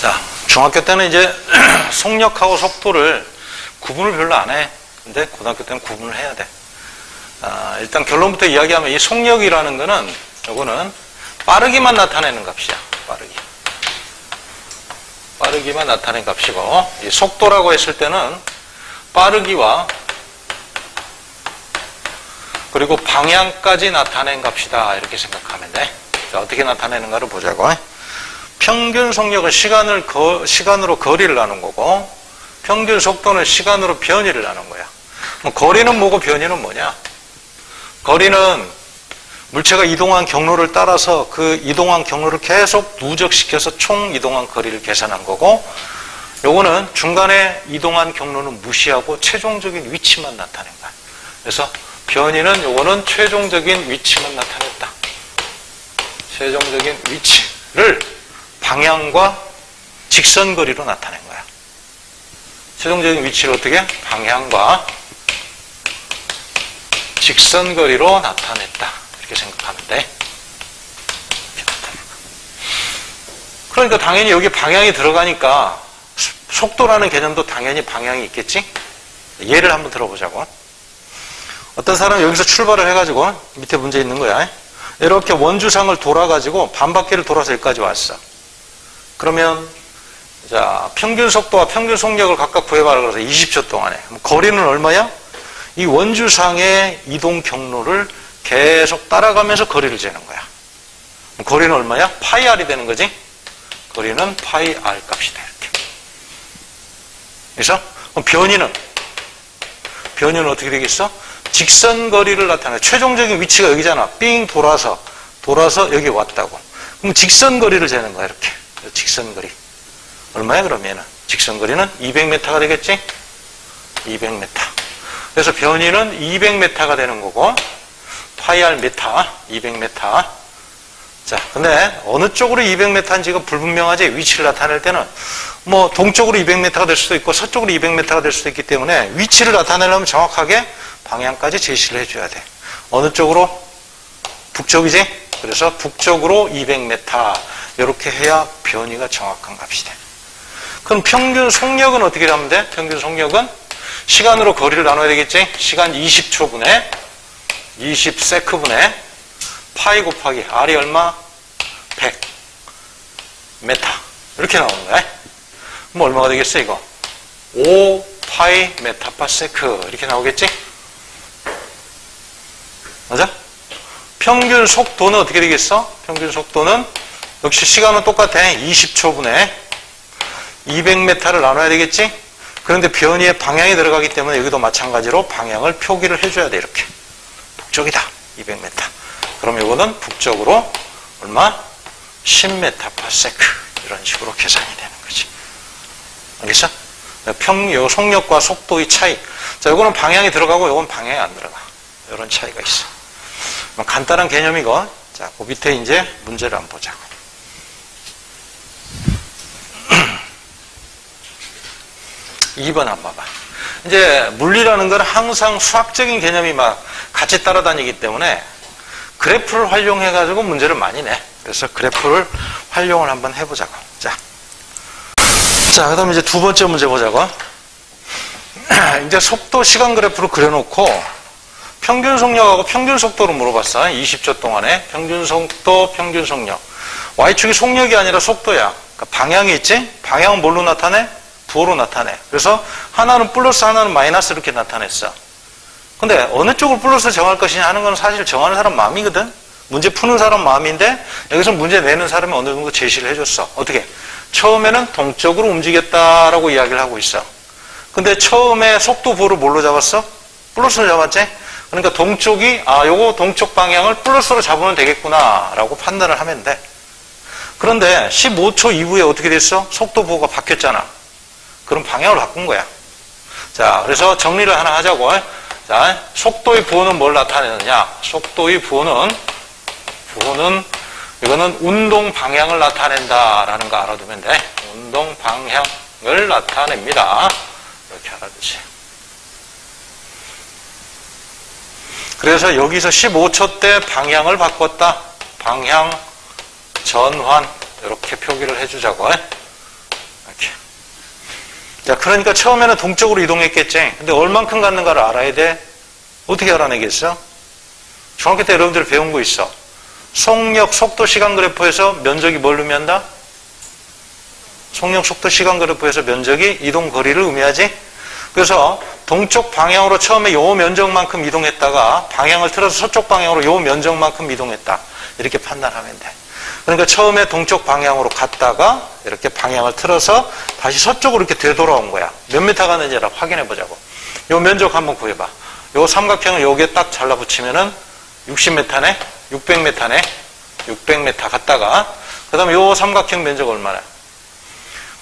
자, 중학교 때는 이제 속력하고 속도를 구분을 별로 안 해. 근데 고등학교 때는 구분을 해야 돼. 일단 결론부터 이야기하면 이 속력이라는 거는 요거는 빠르기만 나타내는 값이야. 빠르기만 나타내는 값이고, 이 속도라고 했을 때는 빠르기와 그리고 방향까지 나타낸 값이다. 이렇게 생각하면 돼. 자, 어떻게 나타내는가를 보자고. 평균 속력은 시간으로 거리를 나눈 거고, 평균 속도는 시간으로 변이를 나눈 거야. 거리는 뭐고 변이는 뭐냐? 거리는 물체가 이동한 경로를 따라서 그 이동한 경로를 계속 누적시켜서 총 이동한 거리를 계산한 거고, 요거는 중간에 이동한 경로는 무시하고 최종적인 위치만 나타낸 거야. 그래서 변이는 요거는 최종적인 위치만 나타냈다. 최종적인 위치를 방향과 직선거리로 나타낸 거야. 최종적인 위치를 어떻게? 방향과 직선거리로 나타냈다. 이렇게 생각하면 돼. 이렇게 나타내고. 그러니까 당연히 여기 방향이 들어가니까 속도라는 개념도 당연히 방향이 있겠지? 예를 한번 들어보자고. 어떤 사람이 여기서 출발을 해가지고 밑에 문제 있는 거야. 이렇게 원주상을 돌아가지고 반바퀴를 돌아서 여기까지 왔어. 그러면 자, 평균 속도와 평균 속력을 각각 구해봐라 그래서 20초 동안에. 그럼 거리는 얼마야? 이 원주상의 이동 경로를 계속 따라가면서 거리를 재는 거야. 그럼 거리는 얼마야? 파이 r이 되는 거지? 거리는 파이 r 값이다. 이렇게. 그래서 그럼 변이는 어떻게 되겠어? 직선 거리를 나타내. 최종적인 위치가 여기잖아. 삥 돌아서 여기 왔다고. 그럼 직선 거리를 재는 거야. 이렇게. 직선 거리. 얼마야 그러면은? 직선 거리는 200m가 되겠지? 200m. 그래서 변이는 200m가 되는 거고, 파이 r 메타, 200m. 자, 근데 어느 쪽으로 200m인지가 불분명하지. 위치를 나타낼 때는 뭐 동쪽으로 200m가 될 수도 있고 서쪽으로 200m가 될 수도 있기 때문에 위치를 나타내려면 정확하게 방향까지 제시를 해줘야 돼. 어느 쪽으로? 북쪽이지? 그래서 북쪽으로 200m. 이렇게 해야 변이가 정확한 값이 돼. 그럼 평균 속력은 어떻게 하면 돼? 평균 속력은 시간으로 거리를 나눠야 되겠지? 시간 20초분에 20세크분에 파이 곱하기 r이 얼마? 100 메타. 이렇게 나오는 거야. 그럼 얼마가 되겠어 이거? 5 파이 메타 파 세크. 이렇게 나오겠지? 맞아? 평균 속도는 어떻게 되겠어? 평균 속도는 역시 시간은 똑같아. 20초분에 200m를 나눠야 되겠지? 그런데 변이의 방향이 들어가기 때문에 여기도 마찬가지로 방향을 표기를 해줘야 돼. 이렇게. 북쪽이다. 200m. 그럼 이거는 북쪽으로 얼마? 10m per sec. 이런 식으로 계산이 되는 거지. 알겠어? 요 속력과 속도의 차이. 자, 요거는 방향이 들어가고 요건 방향이 안 들어가. 이런 차이가 있어. 간단한 개념이고, 자, 그 밑에 이제 문제를 한번 보자고. 2번 한번 봐봐. 이제 물리라는 건 항상 수학적인 개념이 막 같이 따라다니기 때문에 그래프를 활용해가지고 문제를 많이 내. 그래서 그래프를 활용을 한번 해보자고. 자, 그 다음에 이제 두 번째 문제 보자고. 이제 속도 시간 그래프를 그려놓고 평균 속력하고 평균 속도를 물어봤어. 20초 동안에 평균 속도, 평균 속력. Y축이 속력이 아니라 속도야. 그러니까 방향이 있지? 방향은 뭘로 나타내? 부호로 나타내. 그래서 하나는 플러스 하나는 마이너스 이렇게 나타냈어. 근데 어느 쪽을 플러스 정할 것이냐 하는 건 사실 정하는 사람 마음이거든. 문제 푸는 사람 마음인데 여기서 문제 내는 사람이 어느 정도 제시를 해줬어. 어떻게? 처음에는 동쪽으로 움직였다라고 이야기를 하고 있어. 근데 처음에 속도 부호를 뭘로 잡았어? 플러스로 잡았지? 그러니까 동쪽이 요거 동쪽 방향을 플러스로 잡으면 되겠구나 라고 판단을 하면 돼. 그런데 15초 이후에 어떻게 됐어? 속도 부호가 바뀌었잖아. 그럼 방향을 바꾼 거야. 자, 그래서 정리를 하나 하자고. 자, 속도의 부호는 뭘 나타내느냐? 속도의 부호는 이거는 운동 방향을 나타낸다라는 거 알아두면 돼. 운동 방향을 나타냅니다. 이렇게 알아두세요. 그래서 여기서 15초 때 방향을 바꿨다. 방향 전환 이렇게 표기를 해주자고. 이렇게. 자, 그러니까 처음에는 동쪽으로 이동했겠지. 근데 얼만큼 갔는가를 알아야 돼. 어떻게 알아내겠어? 중학교 때 여러분들 배운 거 있어. 속력, 속도, 시간 그래프에서 면적이 뭘 의미한다? 속력, 속도, 시간 그래프에서 면적이 이동 거리를 의미하지. 그래서 동쪽 방향으로 처음에 요 면적만큼 이동했다가 방향을 틀어서 서쪽 방향으로 요 면적만큼 이동했다. 이렇게 판단하면 돼. 그러니까 처음에 동쪽 방향으로 갔다가 이렇게 방향을 틀어서 다시 서쪽으로 이렇게 되돌아온 거야. 몇 미터 갔는지 확인해 보자고. 요 면적 한번 구해봐. 요 삼각형을 여기에 딱 잘라붙이면은 60m네? 600m네? 600m 갔다가 그 다음에 요 삼각형 면적 얼마나?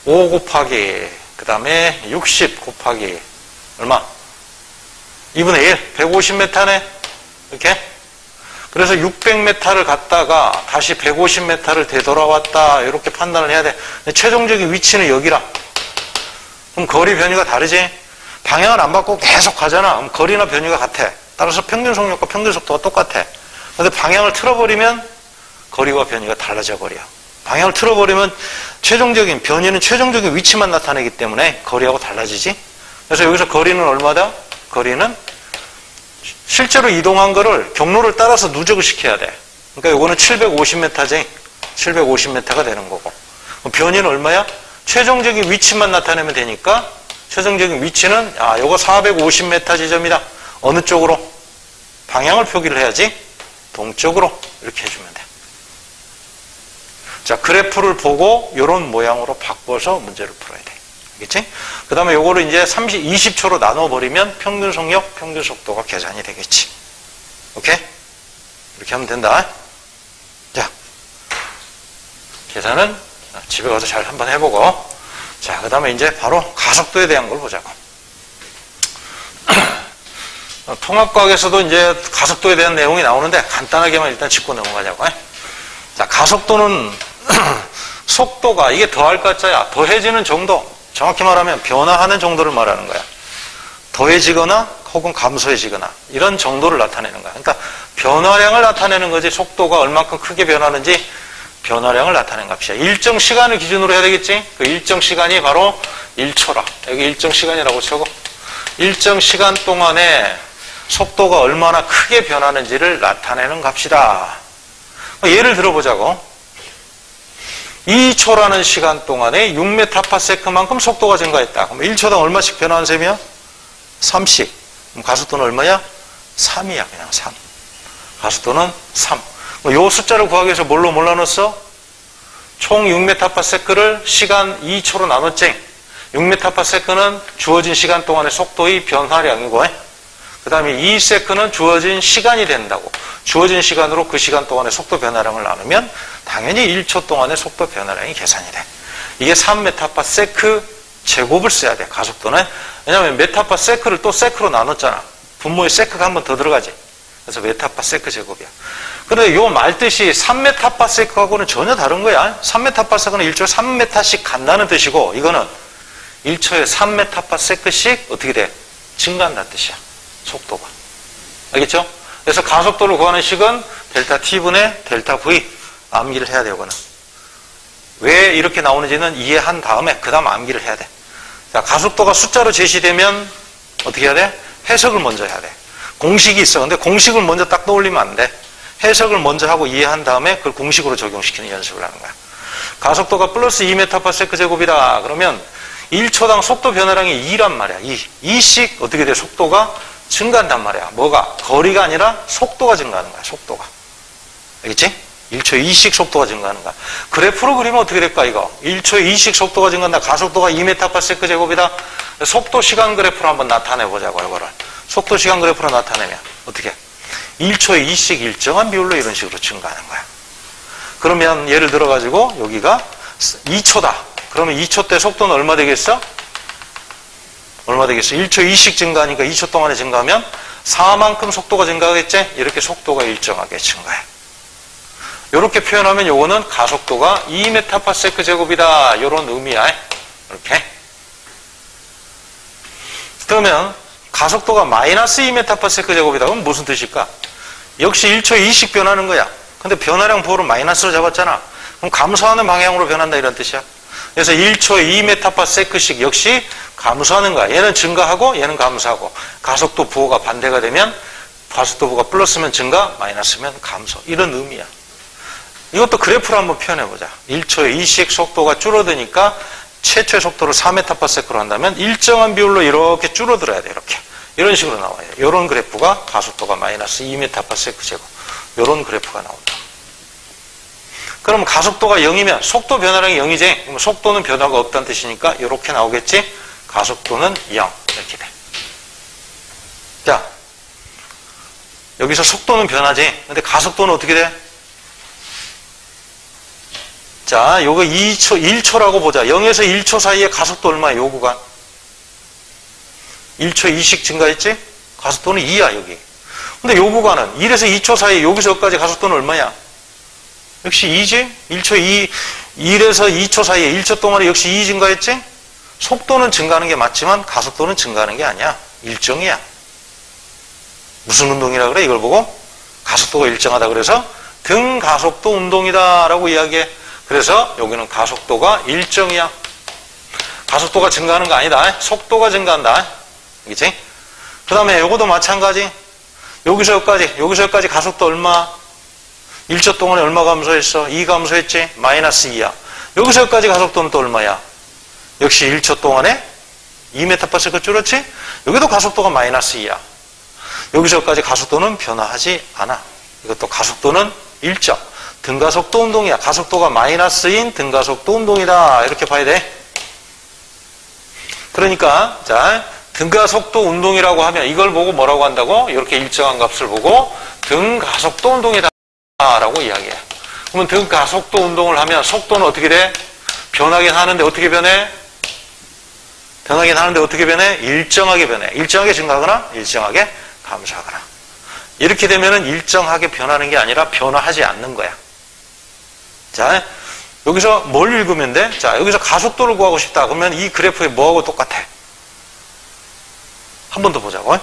5 곱하기 그 다음에 60 곱하기 얼마? 2분의 1 150m네? 이렇게? 그래서 600m를 갔다가 다시 150m를 되돌아왔다 이렇게 판단을 해야 돼. 최종적인 위치는 여기라. 그럼 거리 변이가 다르지? 방향을 안 바꾸고 계속 가잖아. 그럼 거리나 변이가 같아. 따라서 평균 속력과 평균 속도가 똑같아. 근데 방향을 틀어버리면 거리와 변이가 달라져 버려. 방향을 틀어버리면 최종적인 변이는 최종적인 위치만 나타내기 때문에 거리하고 달라지지. 그래서 여기서 거리는 얼마다? 거리는 실제로 이동한 거를 경로를 따라서 누적을 시켜야 돼. 그러니까 이거는 750m지. 750m가 되는 거고. 변이는 얼마야? 최종적인 위치만 나타내면 되니까 최종적인 위치는 요거 450m 지점이다. 어느 쪽으로? 방향을 표기를 해야지. 동쪽으로 이렇게 해주면 돼. 자, 그래프를 보고 이런 모양으로 바꿔서 문제를 풀어야 돼. 알겠지? 그 다음에 요거를 이제 20초로 나눠버리면 평균 속력, 평균 속도가 계산이 되겠지. 오케이? 이렇게 하면 된다. 자, 계산은 집에 가서 잘 한번 해보고. 자, 그 다음에 이제 바로 가속도에 대한 걸 보자고. 통합과학에서도 이제 가속도에 대한 내용이 나오는데 간단하게만 일단 짚고 넘어가자고. 자, 가속도는 속도가 이게 더할 가짜야. 더해지는 정도. 정확히 말하면 변화하는 정도를 말하는 거야. 더해지거나 혹은 감소해지거나 이런 정도를 나타내는 거야. 그러니까 변화량을 나타내는 거지 속도가 얼만큼 크게 변하는지 변화량을 나타낸 값이야. 일정 시간을 기준으로 해야 되겠지? 그 일정 시간이 바로 1초라. 여기 일정 시간이라고 쳐고 일정 시간 동안에 속도가 얼마나 크게 변하는지를 나타내는 값이다. 예를 들어보자고. 2초라는 시간 동안에 6m/s만큼 속도가 증가했다. 그럼 1초당 얼마씩 변하는 셈이야? 3씩. 그럼 가속도는 얼마야? 3이야. 그냥 3. 가속도는 3. 이 숫자를 구하기 위해서 뭘로 몰라넣었어? 총 6m/s를 시간 2초로 나눴지. 6m/s는 주어진 시간 동안의 속도의 변화량이고, 그 다음에 2s는 주어진 시간이 된다고. 주어진 시간으로 그 시간 동안의 속도 변화량을 나누면 당연히 1초 동안의 속도 변화량이 계산이 돼. 이게 3m/s 제곱을 써야 돼, 가속도는. 왜냐하면 ms를 또 세크로 나눴잖아. 분모에 세크가 한 번 더 들어가지. 그래서 m/s 제곱이야. 그런데 요 말뜻이 3m/s하고는 전혀 다른 거야. 3m/s는 1초에 3m씩 간다는 뜻이고, 이거는 1초에 3m/s씩 어떻게 돼? 증가한다는 뜻이야. 속도가. 알겠죠? 그래서 가속도를 구하는 식은 델타 T분의 델타 V 암기를 해야 돼요. 이거는. 왜 이렇게 나오는지는 이해한 다음에 그 다음 암기를 해야 돼. 자, 가속도가 숫자로 제시되면 어떻게 해야 돼? 해석을 먼저 해야 돼. 공식이 있어. 근데 공식을 먼저 딱 떠올리면 안 돼. 해석을 먼저 하고 이해한 다음에 그걸 공식으로 적용시키는 연습을 하는 거야. 가속도가 플러스 2m/s 제곱이다. 그러면 1초당 속도 변화량이 2란 말이야. 2씩 어떻게 돼? 속도가 증가한단 말이야. 뭐가? 거리가 아니라 속도가 증가하는 거야. 속도가. 알겠지? 1초에 2씩 속도가 증가하는 거야. 그래프로 그리면 어떻게 될까 이거? 1초에 2씩 속도가 증가한다. 가속도가 2m/s 제곱이다. 속도 시간 그래프로 한번 나타내 보자고. 이거를. 속도 시간 그래프로 나타내면 어떻게? 1초에 2씩 일정한 비율로 이런 식으로 증가하는 거야. 그러면 예를 들어 가지고 여기가 2초다. 그러면 2초 때 속도는 얼마 되겠어? 얼마 되겠어? 1초 2씩 증가하니까 2초 동안에 증가하면 4만큼 속도가 증가하겠지? 이렇게 속도가 일정하게 증가해. 이렇게 표현하면 요거는 가속도가 2m/s 제곱이다. 이런 의미야. 이렇게. 그러면 가속도가 마이너스 2m/s 제곱이다. 그럼 무슨 뜻일까? 역시 1초에 2씩 변하는 거야. 근데 변화량 보호를 마이너스로 잡았잖아. 그럼 감소하는 방향으로 변한다 이런 뜻이야. 그래서 1초에 2ms씩 역시 감소하는 거야. 얘는 증가하고 얘는 감소하고. 가속도 부호가 반대가 되면 가속도 부호가 플러스면 증가, 마이너스면 감소. 이런 의미야. 이것도 그래프로 한번 표현해보자. 1초에 2씩 속도가 줄어드니까 최초의 속도를 4ms로 한다면 일정한 비율로 이렇게 줄어들어야 돼. 이렇게. 이런 식으로 나와요. 이런 그래프가 가속도가 마이너스 2ms제곱. 이런 그래프가 나온다. 그럼 가속도가 0이면 속도 변화량이 0이지. 그럼 속도는 변화가 없다는 뜻이니까 이렇게 나오겠지. 가속도는 0. 이렇게 돼. 자, 여기서 속도는 변하지. 근데 가속도는 어떻게 돼? 자, 요거 2초, 1초라고 보자. 0에서 1초 사이에 가속도 얼마야, 요 구간? 1초 2씩 증가했지? 가속도는 2야, 여기. 근데 요 구간은 1에서 2초 사이에 여기서 여기까지 가속도는 얼마야? 역시 2지? 1에서 2초 사이에 1초 동안에 역시 2 증가했지? 속도는 증가하는 게 맞지만 가속도는 증가하는 게 아니야. 일정이야. 무슨 운동이라 그래? 이걸 보고 가속도가 일정하다 그래서 등가속도 운동이다 라고 이야기해. 그래서 여기는 가속도가 일정이야. 가속도가 증가하는 거 아니다. 속도가 증가한다. 그치? 그 다음에 요거도 마찬가지. 여기서 여기까지 가속도 얼마? 1초 동안에 얼마 감소했어? 2 감소했지? 마이너스 2야. 여기서 여기까지 가속도는 또 얼마야? 역시 1초 동안에 2m/s 줄었지? 여기도 가속도가 마이너스 2야. 여기서 여기까지 가속도는 변화하지 않아. 이것도 가속도는 일정. 등가속도 운동이야. 가속도가 마이너스인 등가속도 운동이다. 이렇게 봐야 돼. 그러니까 자, 등가속도 운동이라고 하면 이걸 보고 뭐라고 한다고? 이렇게 일정한 값을 보고 등가속도 운동이다 라고 이야기해. 그러면 등가속도 운동을 하면 속도는 어떻게 돼? 변하긴 하는데 어떻게 변해? 변하긴 하는데 어떻게 변해? 일정하게 변해. 일정하게 증가하거나 일정하게 감소하거나. 이렇게 되면은 일정하게 변하는 게 아니라 변화하지 않는 거야. 자, 여기서 뭘 읽으면 돼? 자, 여기서 가속도를 구하고 싶다. 그러면 이 그래프에 뭐하고 똑같아? 한 번 더 보자고.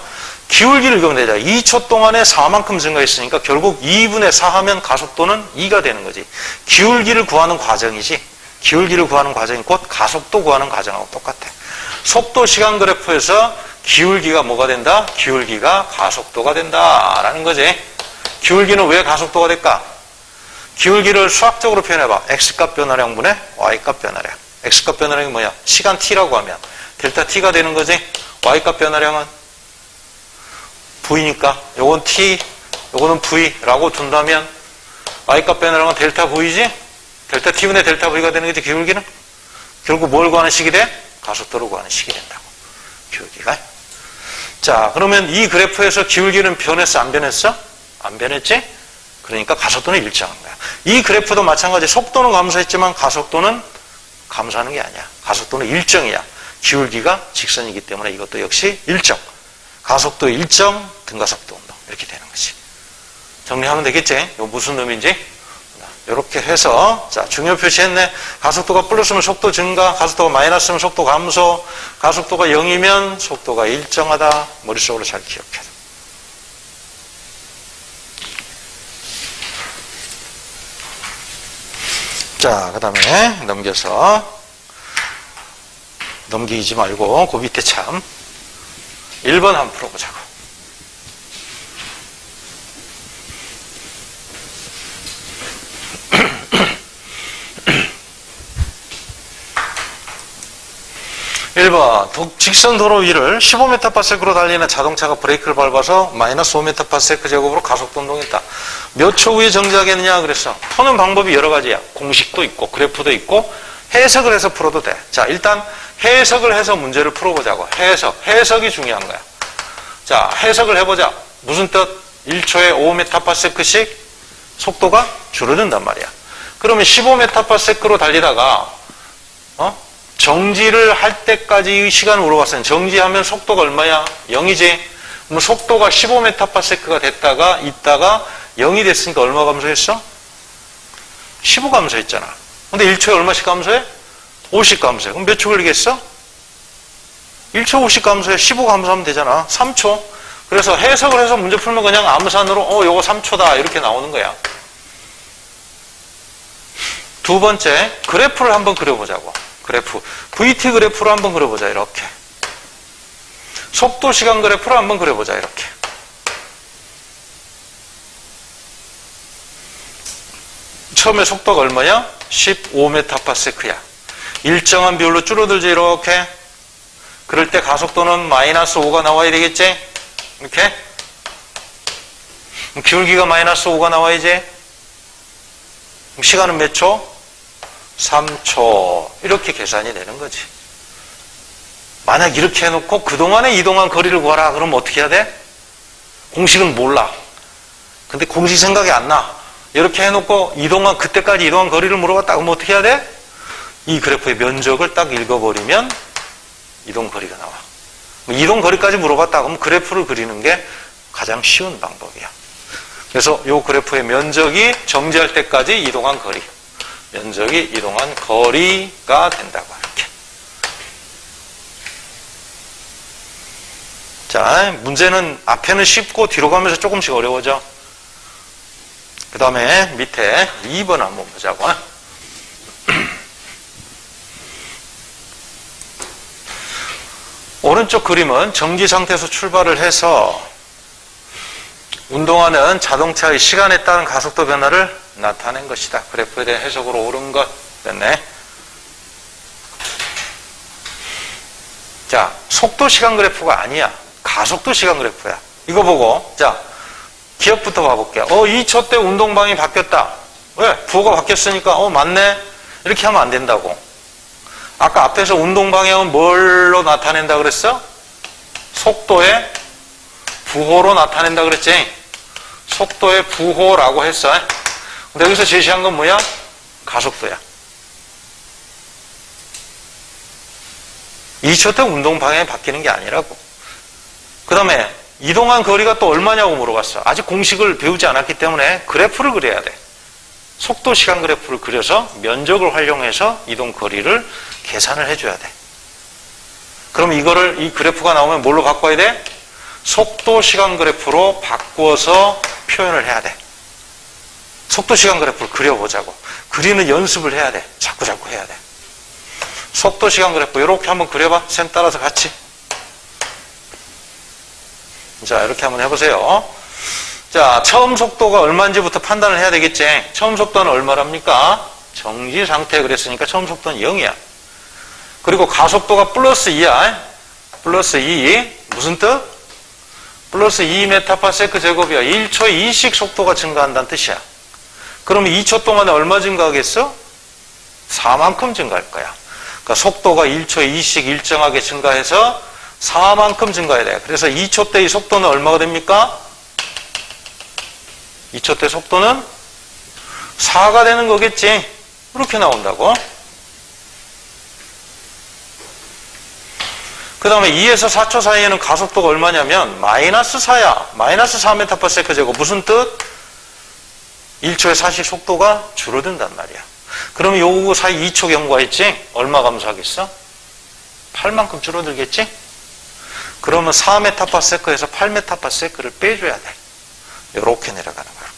기울기를 읽으면 되자. 2초 동안에 4만큼 증가했으니까 결국 2분의 4 하면 가속도는 2가 되는 거지. 기울기를 구하는 과정이지. 기울기를 구하는 과정이 곧 가속도 구하는 과정하고 똑같아. 속도 시간 그래프에서 기울기가 뭐가 된다? 기울기가 가속도가 된다라는 거지. 기울기는 왜 가속도가 될까? 기울기를 수학적으로 표현해봐. x값 변화량분의 y값 변화량. x값 변화량이 뭐야? 시간 t라고 하면 델타 t가 되는 거지. y값 변화량은 v니까 요건 t, 요거는 v라고 둔다면 y값 변화량은 델타 v지? 델타 t분의 델타 v가 되는 거지. 기울기는 결국 뭘 구하는 식이 돼? 가속도를 구하는 식이 된다고. 기울기가. 자, 그러면 이 그래프에서 기울기는 변했어? 안 변했어? 안 변했지? 그러니까 가속도는 일정한 거야. 이 그래프도 마찬가지. 속도는 감소했지만 가속도는 감소하는 게 아니야. 가속도는 일정이야. 기울기가 직선이기 때문에 이것도 역시 일정. 가속도 일정, 등가속도 운동. 이렇게 되는 거지. 정리하면 되겠지? 이거 무슨 의미인지? 이렇게 해서, 자, 중요 표시했네. 가속도가 플러스면 속도 증가, 가속도가 마이너스면 속도 감소, 가속도가 0이면 속도가 일정하다. 머릿속으로 잘 기억해. 자, 그 다음에 넘겨서, 넘기지 말고, 그 밑에 참, 1번 한번 풀어보자고. 직선 도로 위를 15ms로 달리는 자동차가 브레이크를 밟아서 마이너스 5m/s 제곱으로 가속도 운동했다. 몇 초 후에 정지하겠느냐 그랬어. 푸는 방법이 여러 가지야. 공식도 있고 그래프도 있고 해석을 해서 풀어도 돼. 자, 일단 해석을 해서 문제를 풀어보자고. 해석이 중요한 거야. 자, 해석을 해보자. 무슨 뜻? 1초에 5ms씩 속도가 줄어든단 말이야. 그러면 15ms로 달리다가 정지를 할 때까지의 시간을 물어봤어요. 정지하면 속도가 얼마야? 0이지. 그럼 속도가 15ms가 됐다가 있다가 0이 됐으니까 얼마 감소했어? 15 감소했잖아. 근데 1초에 얼마씩 감소해? 50 감소해. 그럼 몇 초 걸리겠어? 1초 50 감소해. 15 감소하면 되잖아. 3초. 그래서 해석을 해서 문제 풀면 그냥 암산으로 요거 3초다 이렇게 나오는 거야. 두 번째, 그래프를 한번 그려보자고. 그래프. VT 그래프로 한번 그려보자, 이렇게. 속도 시간 그래프로 한번 그려보자, 이렇게. 처음에 속도가 얼마냐? 15m/s야. 일정한 비율로 줄어들지, 이렇게. 그럴 때 가속도는 -5가 나와야 되겠지? 이렇게. 기울기가 -5가 나와야지. 시간은 몇 초? 3초. 이렇게 계산이 되는 거지. 만약 이렇게 해놓고 그동안에 이동한 거리를 구하라. 그러면 어떻게 해야 돼? 공식은 몰라. 근데 공식 생각이 안 나. 이렇게 해놓고 그때까지 이동한 거리를 물어봤다. 그러면 어떻게 해야 돼? 이 그래프의 면적을 딱 읽어버리면 이동 거리가 나와. 이동 거리까지 물어봤다. 그러면 그래프를 그리는 게 가장 쉬운 방법이야. 그래서 이 그래프의 면적이 정지할 때까지 이동한 거리. 면적이 이동한 거리가 된다고 이렇게. 자, 문제는 앞에는 쉽고 뒤로 가면서 조금씩 어려워져. 그 다음에 밑에 2번 한번 보자고. 오른쪽 그림은 정지 상태에서 출발을 해서 운동하는 자동차의 시간에 따른 가속도 변화를 나타낸 것이다. 그래프에 대한 해석으로 옳은 것 됐네. 자, 속도 시간 그래프가 아니야. 가속도 시간 그래프야. 이거 보고, 자, 기억부터 봐볼게요. 2초 때 운동방이 바뀌었다. 왜? 부호가 바뀌었으니까, 맞네. 이렇게 하면 안 된다고. 아까 앞에서 운동방향은 뭘로 나타낸다 그랬어? 속도의 부호로 나타낸다 그랬지? 속도의 부호라고 했어. 근데 여기서 제시한 건 뭐야? 가속도야. 2초 때 운동 방향이 바뀌는 게 아니라고. 그 다음에 이동한 거리가 또 얼마냐고 물어봤어. 아직 공식을 배우지 않았기 때문에 그래프를 그려야 돼. 속도 시간 그래프를 그려서 면적을 활용해서 이동 거리를 계산을 해줘야 돼. 그럼 이 그래프가 나오면 뭘로 바꿔야 돼? 속도 시간 그래프로 바꾸어서 표현을 해야 돼. 속도 시간 그래프를 그려보자고. 그리는 연습을 해야 돼. 자꾸 해야 돼. 속도 시간 그래프 이렇게 한번 그려봐. 쌤 따라서 같이. 자, 이렇게 한번 해보세요. 자, 처음 속도가 얼마인지부터 판단을 해야 되겠지. 처음 속도는 얼마랍니까? 정지 상태 그랬으니까 처음 속도는 0이야. 그리고 가속도가 플러스 2야. 플러스 2. 무슨 뜻? 플러스 2m/s 제곱이야. 1초에 2씩 속도가 증가한다는 뜻이야. 그러면 2초 동안에 얼마 증가하겠어? 4만큼 증가할 거야. 그러니까 속도가 1초에 2씩 일정하게 증가해서 4만큼 증가해야 돼. 그래서 2초 때 이 속도는 얼마가 됩니까? 2초 때 속도는 4가 되는 거겠지. 이렇게 나온다고. 그 다음에 2에서 4초 사이에는 가속도가 얼마냐면 -4야. -4m/s 제곱. 무슨 뜻? 1초에 4씩 속도가 줄어든단 말이야. 그러면 요거 사이 2초 경과했지? 얼마 감소하겠어? 8만큼 줄어들겠지? 그러면 4m/s에서 8m/s를 빼줘야 돼. 이렇게 내려가는 거야.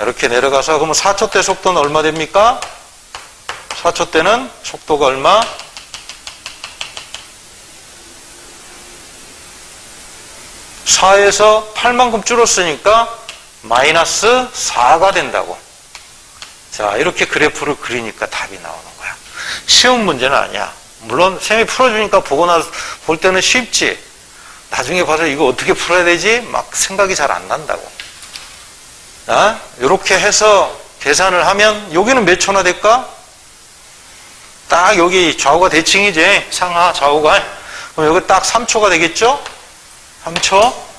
이렇게 내려가서 그러면 4초 때 속도는 얼마 됩니까? 4초 때는 속도가 얼마? 4에서 8만큼 줄었으니까 -4가 된다고. 자, 이렇게 그래프를 그리니까 답이 나오는 거야. 쉬운 문제는 아니야. 물론 쌤이 풀어주니까 볼 때는 쉽지. 나중에 봐서 이거 어떻게 풀어야 되지? 막 생각이 잘 안 난다고. 이렇게 해서 계산을 하면 여기는 몇 초나 될까? 딱 여기 좌우가 대칭이지. 상하 좌우가. 그럼 여기 딱 3초가 되겠죠? 3초.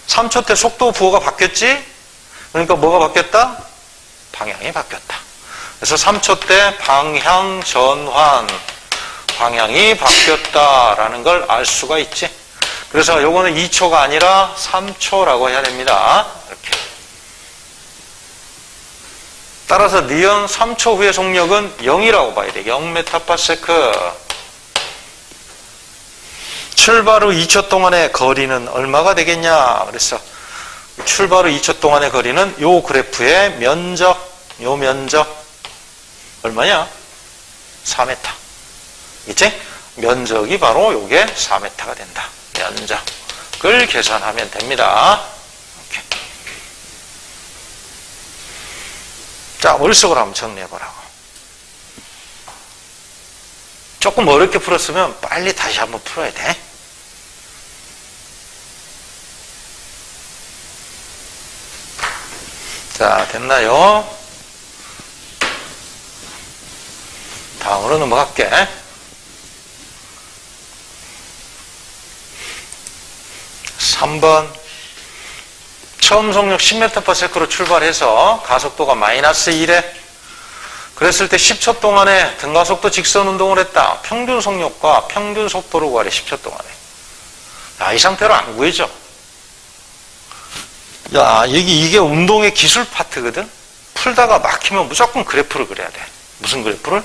3초 때 속도 부호가 바뀌었지? 그러니까 뭐가 바뀌었다? 방향이 바뀌었다. 그래서 3초 때 방향 전환, 방향이 바뀌었다라는 걸 알 수가 있지. 그래서 요거는 2초가 아니라 3초라고 해야 됩니다. 이렇게. 따라서 니은 3초 후의 속력은 0이라고 봐야 돼. 0m/s. 출발 후 2초 동안의 거리는 얼마가 되겠냐? 그래서 출발 후 2초 동안의 거리는 요 그래프의 면적, 요 면적 얼마냐? 4m. 있지? 면적이 바로 요게 4m가 된다. 면적을 계산하면 됩니다. 이렇게. 자, 머릿속으로 한번 정리해보라고. 조금 어렵게 풀었으면 빨리 다시 한번 풀어야 돼. 자, 됐나요? 다음으로 넘어갈게. (3번) 처음 속력 10m/s로 출발해서 가속도가 마이너스 1에 그랬을 때 10초 동안에 등가속도 직선 운동을 했다. 평균 속력과 평균 속도를 구하래. 10초 동안에. 야, 이 상태로 안 구해져. 야, 이게 운동의 기술 파트거든. 풀다가 막히면 무조건 그래프를 그려야 돼. 무슨 그래프를?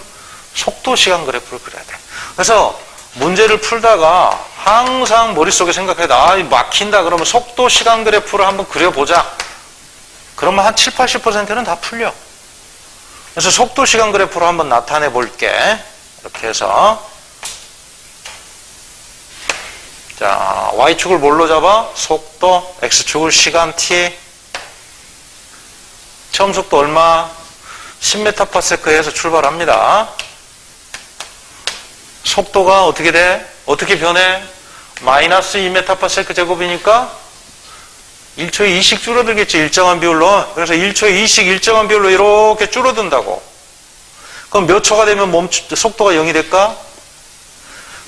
속도 시간 그래프를 그려야 돼. 그래서 문제를 풀다가 항상 머릿속에 생각해다. 막힌다 그러면 속도 시간 그래프를 한번 그려보자. 그러면 한 70, 80%는 다 풀려. 그래서 속도 시간 그래프로 한번 나타내 볼게. 이렇게 해서 자, Y축을 뭘로 잡아? 속도, X축을 시간 t. 처음 속도 얼마? 10m/s에서 출발합니다. 속도가 어떻게 돼? 어떻게 변해? 마이너스 2m/s 제곱이니까 1초에 2씩 줄어들겠지, 일정한 비율로. 그래서 1초에 2씩 일정한 비율로 이렇게 줄어든다고. 그럼 몇 초가 되면 속도가 0이 될까?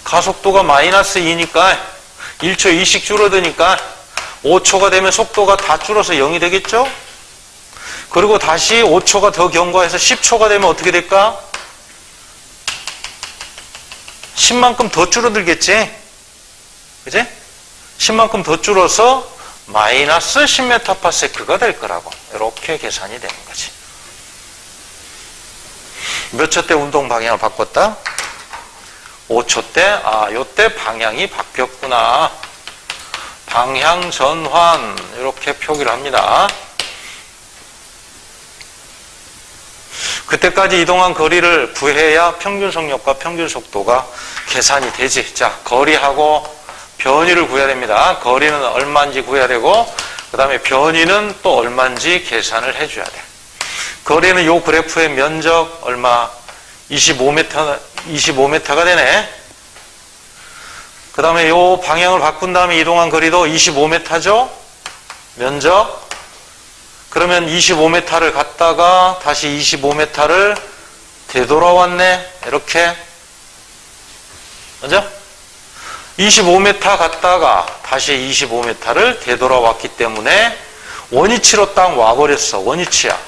가속도가 마이너스 2니까 1초에 2씩 줄어드니까 5초가 되면 속도가 다 줄어서 0이 되겠죠? 그리고 다시 5초가 더 경과해서 10초가 되면 어떻게 될까? 10만큼 더 줄어들겠지? 그지? 10만큼 더 줄어서 마이너스 10m/s가 될 거라고. 이렇게 계산이 되는 거지. 몇 초 때 운동 방향을 바꿨다? 5초 때, 요때 방향이 바뀌었구나. 방향 전환, 이렇게 표기를 합니다. 그때까지 이동한 거리를 구해야 평균 속력과 평균 속도가 계산이 되지. 자, 거리하고 변위를 구해야 됩니다. 거리는 얼마인지 구해야 되고, 그 다음에 변위는 또 얼마인지 계산을 해줘야 돼. 거리는 요 그래프의 면적 얼마? 25m가 되네. 그 다음에 요 방향을 바꾼 다음에 이동한 거리도 25m죠? 면적. 그러면 25m를 갔다가 다시 25m를 되돌아왔네. 이렇게. 맞죠? 25m 갔다가 다시 25m를 되돌아왔기 때문에 원위치로 딱 와버렸어. 원위치야.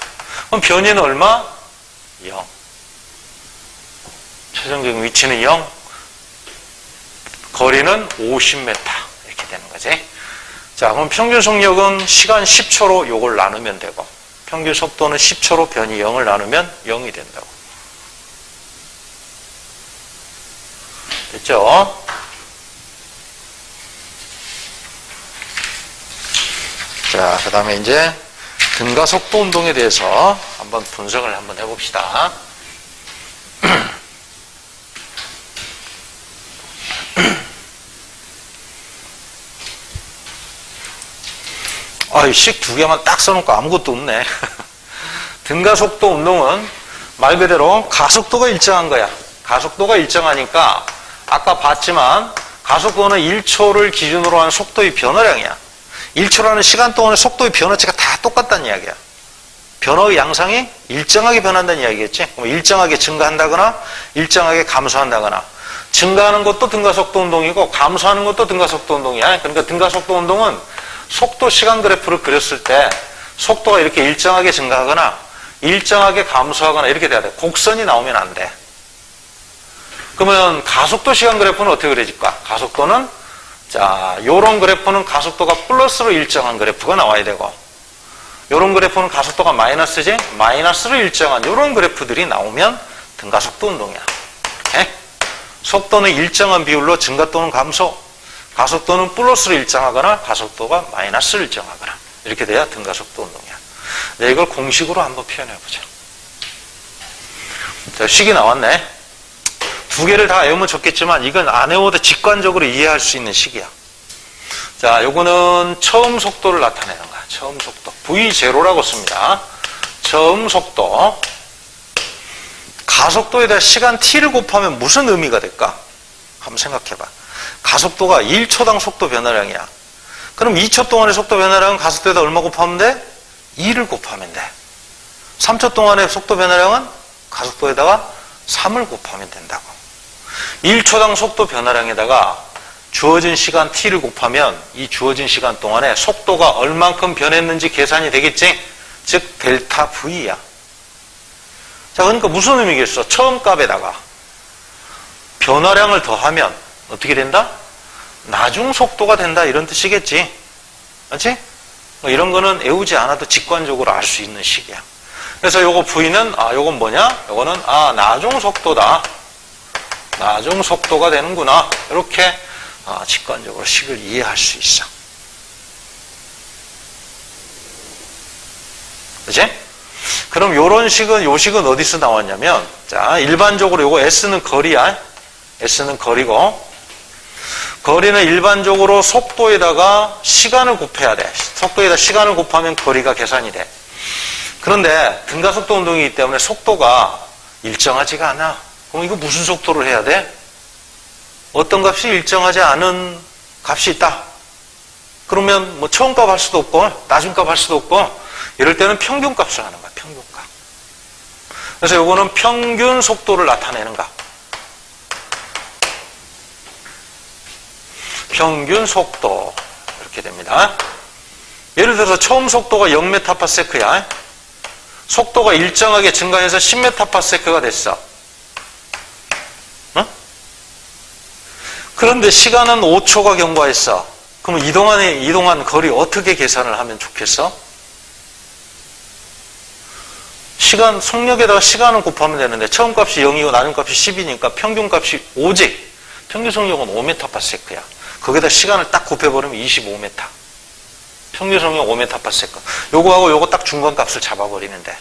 그럼 변위는 얼마? 0. 최종적인 위치는 0. 거리는 50m. 이렇게 되는 거지. 자, 그럼 평균 속력은 시간 10초로 요걸 나누면 되고, 평균 속도는 10초로 변이 0을 나누면 0이 된다고. 됐죠? 자, 그 다음에 이제 등가 속도 운동에 대해서 한번 분석을 한번 해봅시다. 식 두 개만 딱 써놓고 아무것도 없네. 등가 속도 운동은 말 그대로 가속도가 일정한 거야. 가속도가 일정하니까 아까 봤지만 가속도는 1초를 기준으로 한 속도의 변화량이야. 1초라는 시간 동안의 속도의 변화치가 다 똑같다는 이야기야. 변화의 양상이 일정하게 변한다는 이야기겠지. 그럼 일정하게 증가한다거나 일정하게 감소한다거나. 증가하는 것도 등가속도 운동이고 감소하는 것도 등가속도 운동이야. 그러니까 등가속도 운동은 속도 시간 그래프를 그렸을 때 속도가 이렇게 일정하게 증가하거나 일정하게 감소하거나 이렇게 돼야 돼. 곡선이 나오면 안 돼. 그러면 가속도 시간 그래프는 어떻게 그려질까? 가속도는 자, 요런 그래프는 가속도가 플러스로 일정한 그래프가 나와야 되고, 요런 그래프는 가속도가 마이너스지? 마이너스로 일정한 요런 그래프들이 나오면 등가속도 운동이야. 이렇게. 속도는 일정한 비율로 증가 또는 감소, 가속도는 플러스로 일정하거나 가속도가 마이너스로 일정하거나 이렇게 돼야 등가속도 운동이야. 네, 이걸 공식으로 한번 표현해 보자. 자, 식이 나왔네. 두 개를 다 외우면 좋겠지만 이건 안 외워도 직관적으로 이해할 수 있는 식이야. 자, 요거는 처음 속도를 나타내는 거야. 처음 속도. V0라고 씁니다. 처음 속도. 가속도에다 시간 t를 곱하면 무슨 의미가 될까? 한번 생각해봐. 가속도가 1초당 속도 변화량이야. 그럼 2초 동안의 속도 변화량은 가속도에다 얼마 곱하면 돼? 2를 곱하면 돼. 3초 동안의 속도 변화량은 가속도에다가 3을 곱하면 된다고. 1초당 속도 변화량에다가 주어진 시간 t를 곱하면 이 주어진 시간 동안에 속도가 얼만큼 변했는지 계산이 되겠지? 즉 델타 V야. 자, 그러니까 무슨 의미겠어? 처음 값에다가 변화량을 더하면 어떻게 된다? 나중 속도가 된다 이런 뜻이겠지. 맞지? 뭐 이런 거는 외우지 않아도 직관적으로 알 수 있는 식이야. 그래서 요거 V는 요건 뭐냐? 요거는 나중 속도다. 나중 속도가 되는구나. 이렇게 직관적으로 식을 이해할 수 있어. 그치? 그럼 요런 식은, 요 식은 어디서 나왔냐면, 자, 일반적으로 요거 S는 거리야. S는 거리고, 거리는 일반적으로 속도에다가 시간을 곱해야 돼. 속도에다 시간을 곱하면 거리가 계산이 돼. 그런데 등가속도 운동이기 때문에 속도가 일정하지가 않아. 그럼 이거 무슨 속도를 해야 돼? 어떤 값이 일정하지 않은 값이 있다. 그러면 뭐 처음 값 할 수도 없고 나중 값 할 수도 없고 이럴 때는 평균 값을 하는 거야. 평균 값. 그래서 요거는 평균 속도를 나타내는 값. 평균 속도 이렇게 됩니다. 예를 들어서 처음 속도가 0m/s야. 속도가 일정하게 증가해서 10m/s가 됐어. 어? 그런데 시간은 5초가 경과했어. 그럼 이동한 거리 어떻게 계산을 하면 좋겠어? 시간, 속력에다가 시간을 곱하면 되는데 처음 값이 0이고 나중 값이 10이니까 평균 값이 5지. 평균 속력은 5m/s야. 거기다 시간을 딱 곱해버리면 25m. 평균 속력 5m/s. 요거하고 요거 딱 중간 값을 잡아버리면 돼.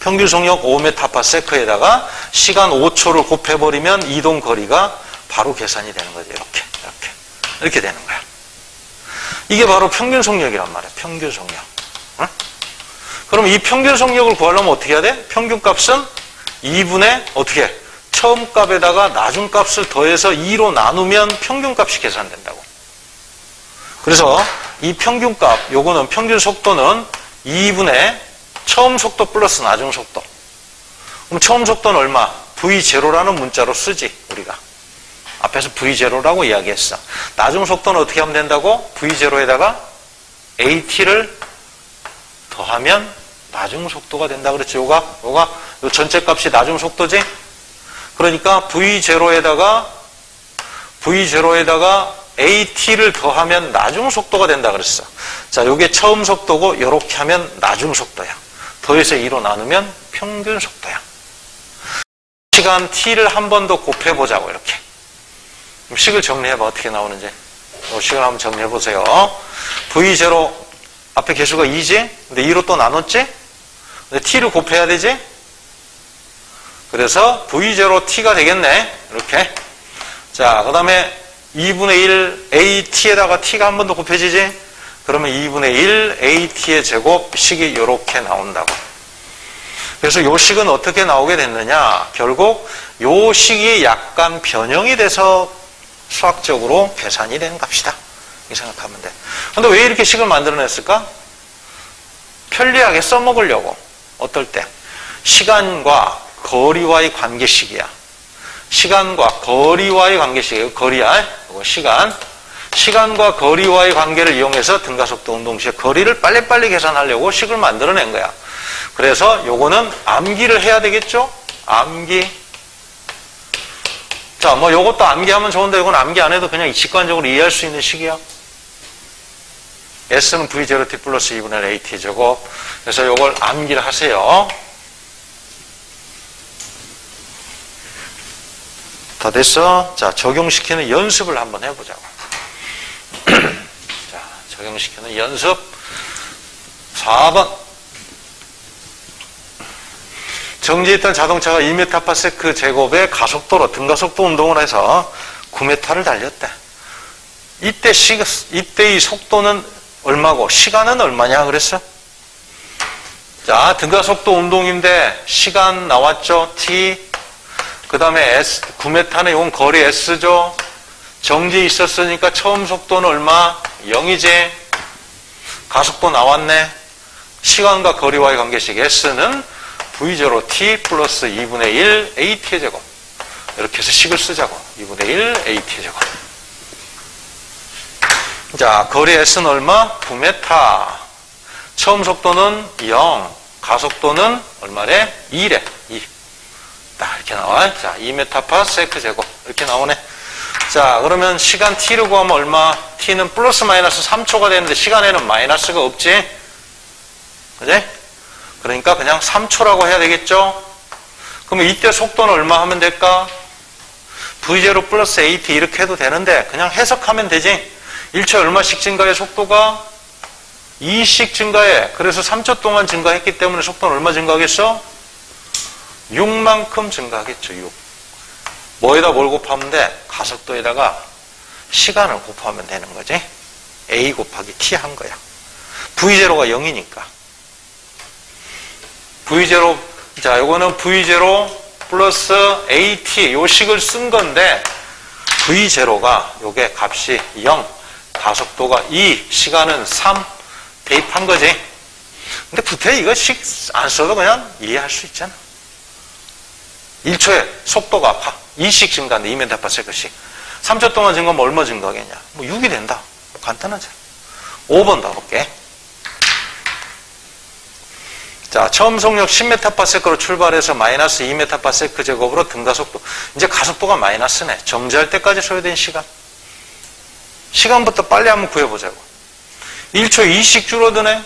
평균 속력 5m/s에다가 시간 5초를 곱해버리면 이동 거리가 바로 계산이 되는 거죠. 이렇게 되는 거야. 이게 바로 평균 속력이란 말이야. 평균 속력. 응? 그럼 이 평균 속력을 구하려면 어떻게 해야 돼? 평균 값은 2분의 어떻게 해? 처음 값에다가 나중 값을 더해서 2로 나누면 평균 값이 계산된다고. 그래서 이 평균 값, 요거는 평균 속도는 2분의 처음 속도 플러스 나중 속도. 그럼 처음 속도는 얼마? V0라는 문자로 쓰지, 우리가. 앞에서 V0라고 이야기했어. 나중 속도는 어떻게 하면 된다고? V0에다가 AT를 더하면 나중 속도가 된다 그랬지. 요 전체 값이 나중 속도지? 그러니까 V0에다가 AT를 더하면 나중 속도가 된다 그랬어. 자, 요게 처음 속도고 요렇게 하면 나중 속도야. 더해서 2로 나누면 평균 속도야. 시간 t를 한 번 더 곱해보자고 이렇게. 그럼 식을 정리해봐. 어떻게 나오는지. 요 식을 한번 정리해보세요. V0 앞에 개수가 2지? 근데 2로 또 나눴지? 근데 t를 곱해야 되지? 그래서 V0t가 되겠네. 이렇게. 자, 그 다음에 2분의 1 AT에다가 t가 한 번 더 곱해지지? 그러면 2분의 1 AT의 제곱 식이 이렇게 나온다고. 그래서 요 식은 어떻게 나오게 됐느냐? 결국 요 식이 약간 변형이 돼서 수학적으로 계산이 되는 값이다. 이렇게 생각하면 돼. 근데 왜 이렇게 식을 만들어냈을까? 편리하게 써먹으려고. 어떨 때? 시간과 거리와의 관계식이야. 시간과 거리와의 관계식이에요. 거리야. 이거 시간. 시간과 거리와의 관계를 이용해서 등가속도 운동식의 거리를 빨리빨리 계산하려고 식을 만들어낸 거야. 그래서 요거는 암기를 해야 되겠죠? 암기. 자, 뭐 요것도 암기하면 좋은데 이건 암기 안 해도 그냥 직관적으로 이해할 수 있는 식이야. S는 V0t 플러스 2분의 AT 제곱. 그래서 요걸 암기를 하세요. 다 됐어? 자, 적용시키는 연습을 한번 해보자고. 자, 적용시키는 연습 4번. 정지해 있던 자동차가 2m/s 제곱의 가속도로 등가속도 운동을 해서 9m를 달렸대. 이때의 속도는 얼마고 시간은 얼마냐 그랬어? 자, 등가속도 운동인데 시간 나왔죠? t. 그 다음에 9m는 이건 거리 s죠. 정지 있었으니까 처음 속도는 얼마? 0이지. 가속도 나왔네. 시간과 거리와의 관계식 s는 v0t 플러스 2분의 1 at의 제곱. 이렇게 해서 식을 쓰자고. 2분의 1 at의 제곱. 자, 거리 s는 얼마? 9m. 처음 속도는 0. 가속도는 얼마래? 2래. 2. 딱 이렇게 나와. 자, 2m/s 제곱. 이렇게 나오네. 자, 그러면 시간 t를 구하면 얼마? t는 플러스 마이너스 3초가 되는데 시간에는 마이너스가 없지? 그지? 그러니까 그냥 3초라고 해야 되겠죠? 그러면 이때 속도는 얼마 하면 될까? v0 플러스 at 이렇게 해도 되는데 그냥 해석하면 되지? 1초에 얼마씩 증가해 속도가? 2씩 증가해. 그래서 3초 동안 증가했기 때문에 속도는 얼마 증가하겠어? 6만큼 증가하겠죠. 6. 뭐에다 뭘 곱하면 돼? 가속도에다가 시간을 곱하면 되는 거지. a 곱하기 t 한 거야. v0가 0이니까. v0, 자, 요거는 v0 플러스 at 요 식을 쓴 건데 v0가 요게 값이 0, 가속도가 2, 시간은 3 대입한 거지. 근데 부태 이거 식 안 써도 그냥 이해할 수 있잖아. 1초에 속도가 2씩 증가한다. 2m/s씩. 3초 동안 증가하면 얼마 증가하겠냐? 뭐 6이 된다. 뭐 간단하죠. 5번 더 볼게. 자, 처음 속력 10m/s로 출발해서 마이너스 2m/s 제곱으로 등가속도. 이제 가속도가 마이너스네. 정지할 때까지 소요된 시간. 시간부터 빨리 한번 구해보자고. 1초 2씩 줄어드네.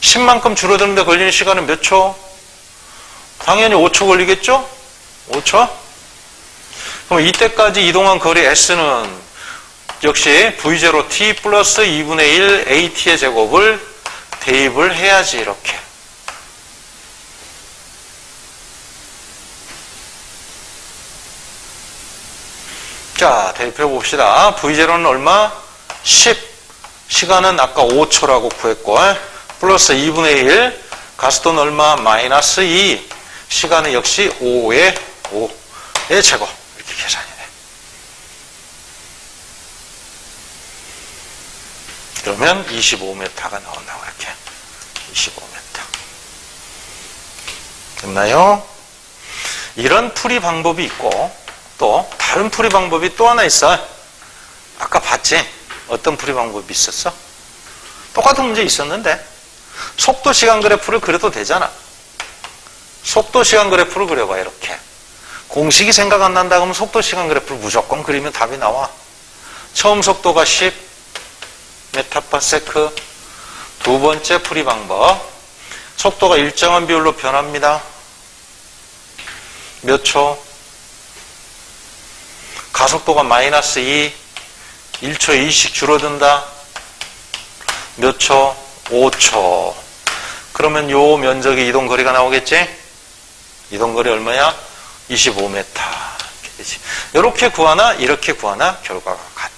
10만큼 줄어드는데 걸리는 시간은 몇 초? 당연히 5초 걸리겠죠? 5초? 그럼 이때까지 이동한 거리 s는 역시 v0t 플러스 2분의 1 at의 제곱을 대입을 해야지 이렇게. 자, 대입해 봅시다. v0는 얼마? 10. 시간은 아까 5초라고 구했고 플러스 2분의 1 가속도는 얼마? 마이너스 2. 시간은 역시 5의 제곱. 이렇게 계산이 돼. 그러면 25m가 나온다고 이렇게. 25m. 됐나요? 이런 풀이 방법이 있고 또 다른 풀이 방법이 또 하나 있어. 아까 봤지? 어떤 풀이 방법이 있었어? 똑같은 문제 있었는데 속도 시간 그래프를 그려도 되잖아. 속도 시간 그래프를 그려봐. 이렇게. 공식이 생각 안 난다 그러면 속도 시간 그래프를 무조건 그리면 답이 나와. 처음 속도가 10m/s. 두 번째 풀이 방법. 속도가 일정한 비율로 변합니다. 몇 초? 가속도가 마이너스 2. 1초 2씩 줄어든다. 몇 초? 5초. 그러면 요 면적의 이동거리가 나오겠지? 이동거리 얼마야? 25m. 이렇게 되지. 이렇게 구하나 이렇게 구하나 결과가 같아.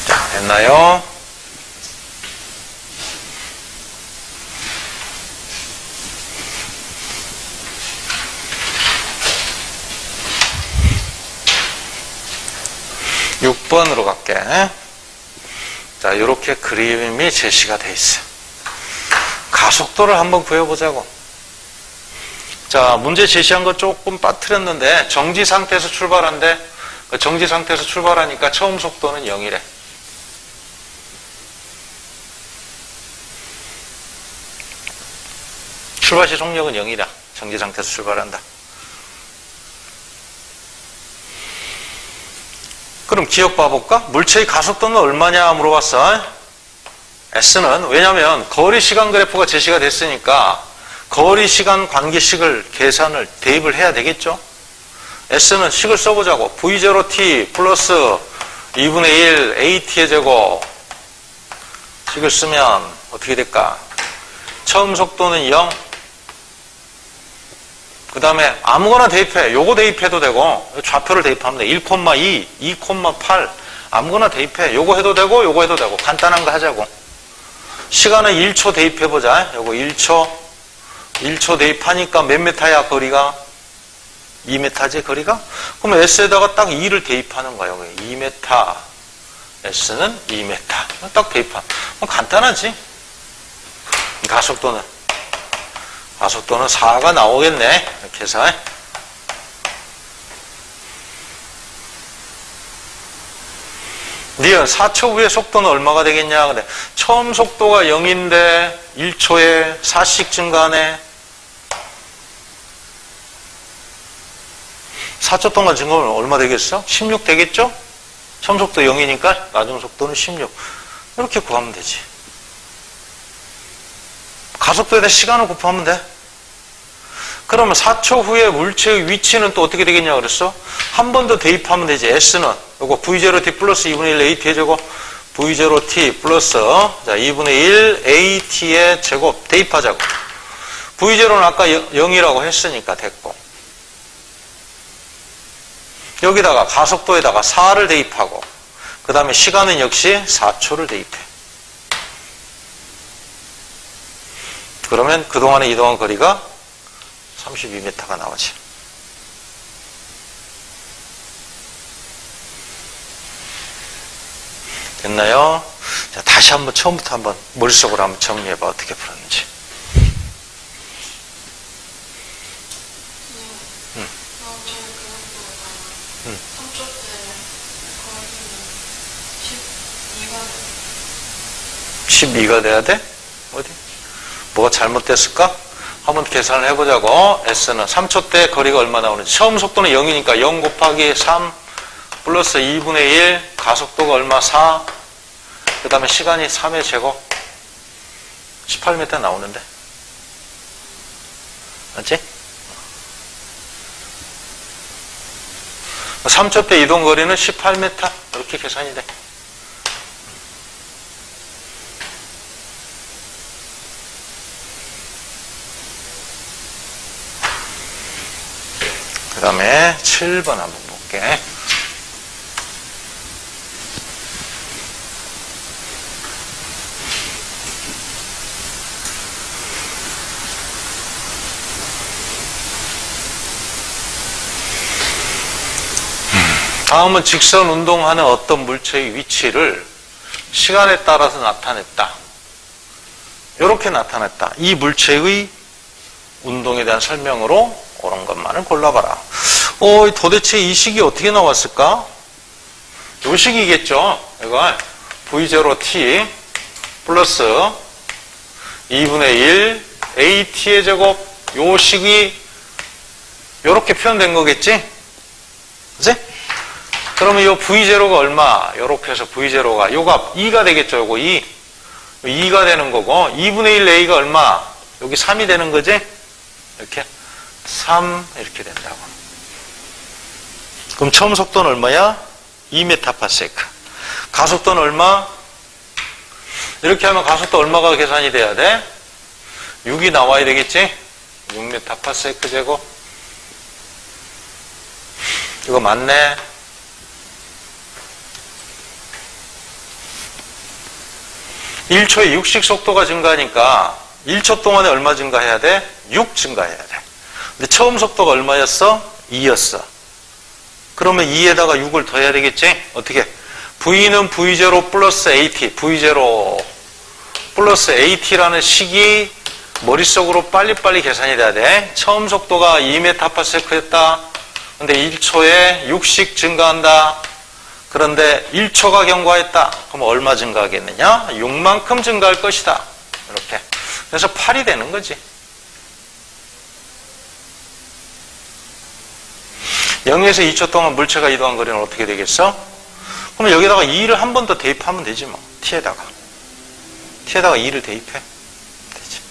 자, 됐나요? (6번으로) 갈게. 자, 이렇게 그림이 제시가 돼 있어. 가속도를 한번 구해보자고. 자, 문제 제시한 거 조금 빠뜨렸는데 정지 상태에서 출발한대. 정지 상태에서 출발하니까 처음 속도는 0이래. 출발 시 속력은 0이다. 정지 상태에서 출발한다. 그럼 기억 봐볼까? 물체의 가속도는 얼마냐 물어봤어. S는 왜냐면 거리 시간 그래프가 제시가 됐으니까 거리 시간 관계식을 계산을 대입을 해야 되겠죠. S는 식을 써보자고. V0t 플러스 2분의 1 AT의 제곱 식을 쓰면 어떻게 될까? 처음 속도는 0. 그 다음에 아무거나 대입해. 요거 대입해도 되고 좌표를 대입하면 돼. 1,2, 2,8 아무거나 대입해. 요거 해도 되고 요거 해도 되고 간단한 거 하자고. 시간은 1초 대입해보자. 요거 1초 대입하니까 몇 메타야 거리가? 2m지 거리가? 그럼 S에다가 딱 2를 대입하는 거야. 여기 2m. S는 2m. 딱 대입하. 간단하지. 가속도는 4가 나오겠네. 이렇게 해서. 니은 4초 후에 속도는 얼마가 되겠냐? 근데 처음 속도가 0인데 1초에 4씩 증가하네. 4초 동안 증가하면 얼마 되겠어? 16 되겠죠? 처음 속도 0이니까 나중 속도는 16. 이렇게 구하면 되지. 가속도에 대해 시간을 곱하면 돼. 그러면 4초 후에 물체의 위치는 또 어떻게 되겠냐 그랬어? 한 번 더 대입하면 되지. S는 요거 V0t 플러스 2분의 1 AT의 제곱 V0t 플러스 자 2분의 1 AT의 제곱 대입하자고. V0는 아까 0이라고 했으니까 됐고, 여기다가 가속도에다가 4를 대입하고 그 다음에 시간은 역시 4초를 대입해. 그러면 그동안에 이동한 거리가 32m가 나오지. 됐나요? 자, 다시 한번 처음부터 한번 머릿속으로 한번 정리해봐. 어떻게 풀었는지. 응. 12가 돼야 돼? 어디? 뭐가 잘못됐을까? 한번 계산을 해보자고. S는 3초 때 거리가 얼마 나오는지. 처음 속도는 0이니까 0 곱하기 3 플러스 2분의 1 가속도가 얼마? 4. 그 다음에 시간이 3의 제곱 18m 나오는데. 맞지? 3초 때 이동 거리는 18m. 이렇게 계산이 돼. 그 다음에 7번 한번 볼게. 다음은 직선 운동하는 어떤 물체의 위치를 시간에 따라서 나타냈다. 이렇게 나타냈다. 이 물체의 운동에 대한 설명으로 옳은 것만을 골라봐라. 도대체 이 식이 어떻게 나왔을까? 이 식이겠죠. 이거 V0t 플러스 2분의 1 AT의 제곱 요 식이 이렇게 표현된 거겠지? 그치? 그러면 요 V0가 얼마? 요렇게 해서 V0가 요가 2가 되겠죠. 요거 2. 2가 되는 거고 2분의 1 A가 얼마? 여기 3이 되는 거지? 이렇게 3 이렇게 된다고. 그럼 처음 속도는 얼마야? 2m/s. 가속도는 얼마? 이렇게 하면 가속도 얼마가 계산이 돼야 돼? 6이 나와야 되겠지? 6m/s 제곱. 이거 맞네. 1초에 6씩 속도가 증가하니까 1초 동안에 얼마 증가해야 돼? 6 증가해야 돼. 근데 처음 속도가 얼마였어? 2였어. 그러면 2에다가 6을 더해야 되겠지? 어떻게? V는 V0 플러스 AT, V0 플러스 AT라는 식이 머릿속으로 빨리빨리 계산이 돼야 돼. 처음 속도가 2m/s였다. 근데 1초에 6씩 증가한다. 그런데 1초가 경과했다. 그럼 얼마 증가하겠느냐? 6만큼 증가할 것이다. 이렇게. 그래서 8이 되는 거지. 0에서 2초 동안 물체가 이동한 거리는 어떻게 되겠어? 그럼 여기다가 2를 한 번 더 대입하면 되지 뭐. T에다가 2를 대입해. 되지.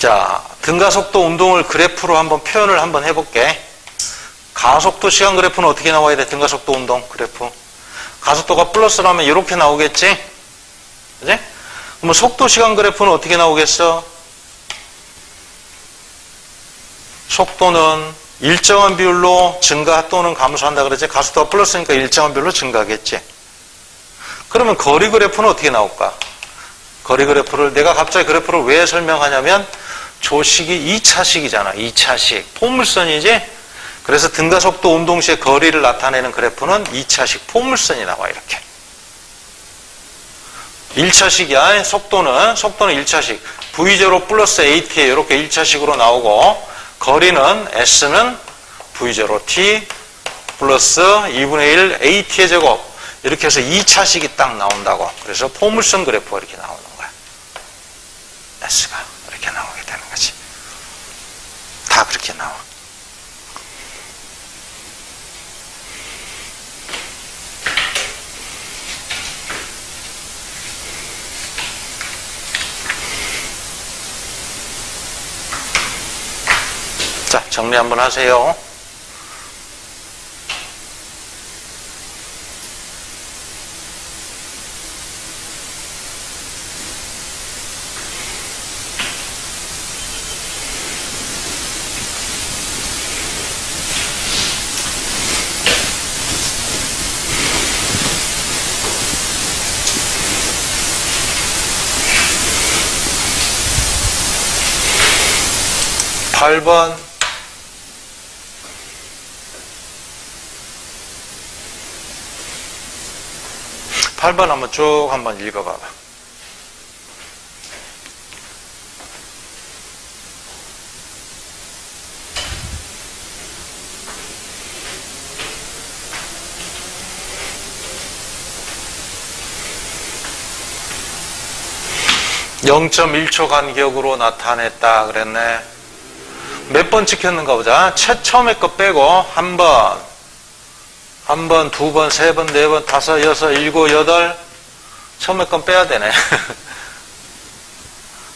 자, 등가속도 운동을 그래프로 한번 표현을 한번 해볼게. 가속도 시간 그래프는 어떻게 나와야 돼? 등가속도 운동 그래프. 가속도가 플러스라면 이렇게 나오겠지? 그지? 그러면 속도 시간 그래프는 어떻게 나오겠어? 속도는 일정한 비율로 증가 또는 감소한다 그랬지? 가속도가 플러스니까 일정한 비율로 증가하겠지? 그러면 거리 그래프는 어떻게 나올까? 거리 그래프를 내가 갑자기 그래프를 왜 설명하냐면 조식이 2차식이잖아. 2차식. 포물선이지? 그래서 등가속도 운동 시의 거리를 나타내는 그래프는 2차식 포물선이 나와 이렇게. 1차식이야. 속도는 1차식. V0 플러스 AT 이렇게 1차식으로 나오고 거리는 S는 V0T 플러스 2분의 1 AT의 제곱 이렇게 해서 2차식이 딱 나온다고. 그래서 포물선 그래프가 이렇게 나오는 거야. S가 이렇게 나오게 되는 거지. 다 그렇게 나와. 자, 정리 한번 하세요. 팔 번 8번 한번 쭉 한번 읽어봐봐. (0.1초) 간격으로 나타냈다 그랬네. 몇 번 찍혔는가 보자. 처음에 거 빼고 한 번, 두 번, 세 번, 네 번, 다섯, 여섯, 일곱, 여덟. 처음에 건 빼야 되네.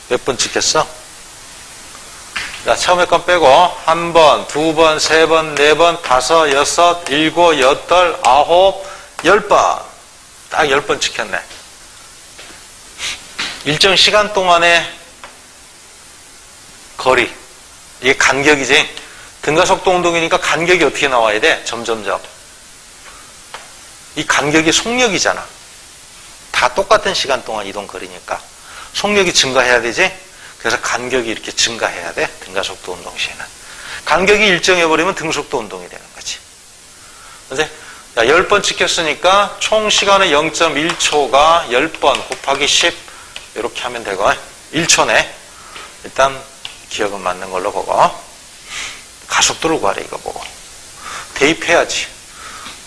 몇 번 찍혔어? 자, 처음에 건 빼고 한 번, 두 번, 세 번, 네 번, 다섯, 여섯, 일곱, 여덟, 아홉, 10번. 딱 10번 찍혔네. 일정 시간 동안의 거리. 이게 간격이지. 등가속도 운동이니까 간격이 어떻게 나와야 돼? 점점점. 이 간격이 속력이잖아. 다 똑같은 시간 동안 이동 거리니까. 속력이 증가해야 되지? 그래서 간격이 이렇게 증가해야 돼. 등가속도 운동 시에는. 간격이 일정해버리면 등속도 운동이 되는 거지. 그치? 자, 10번 찍혔으니까 총 시간은 0.1초가 10번 곱하기 10 이렇게 하면 되고 1초네. 일단 기억은 맞는 걸로 보고 가속도를 구하래 이거 보고 대입해야지.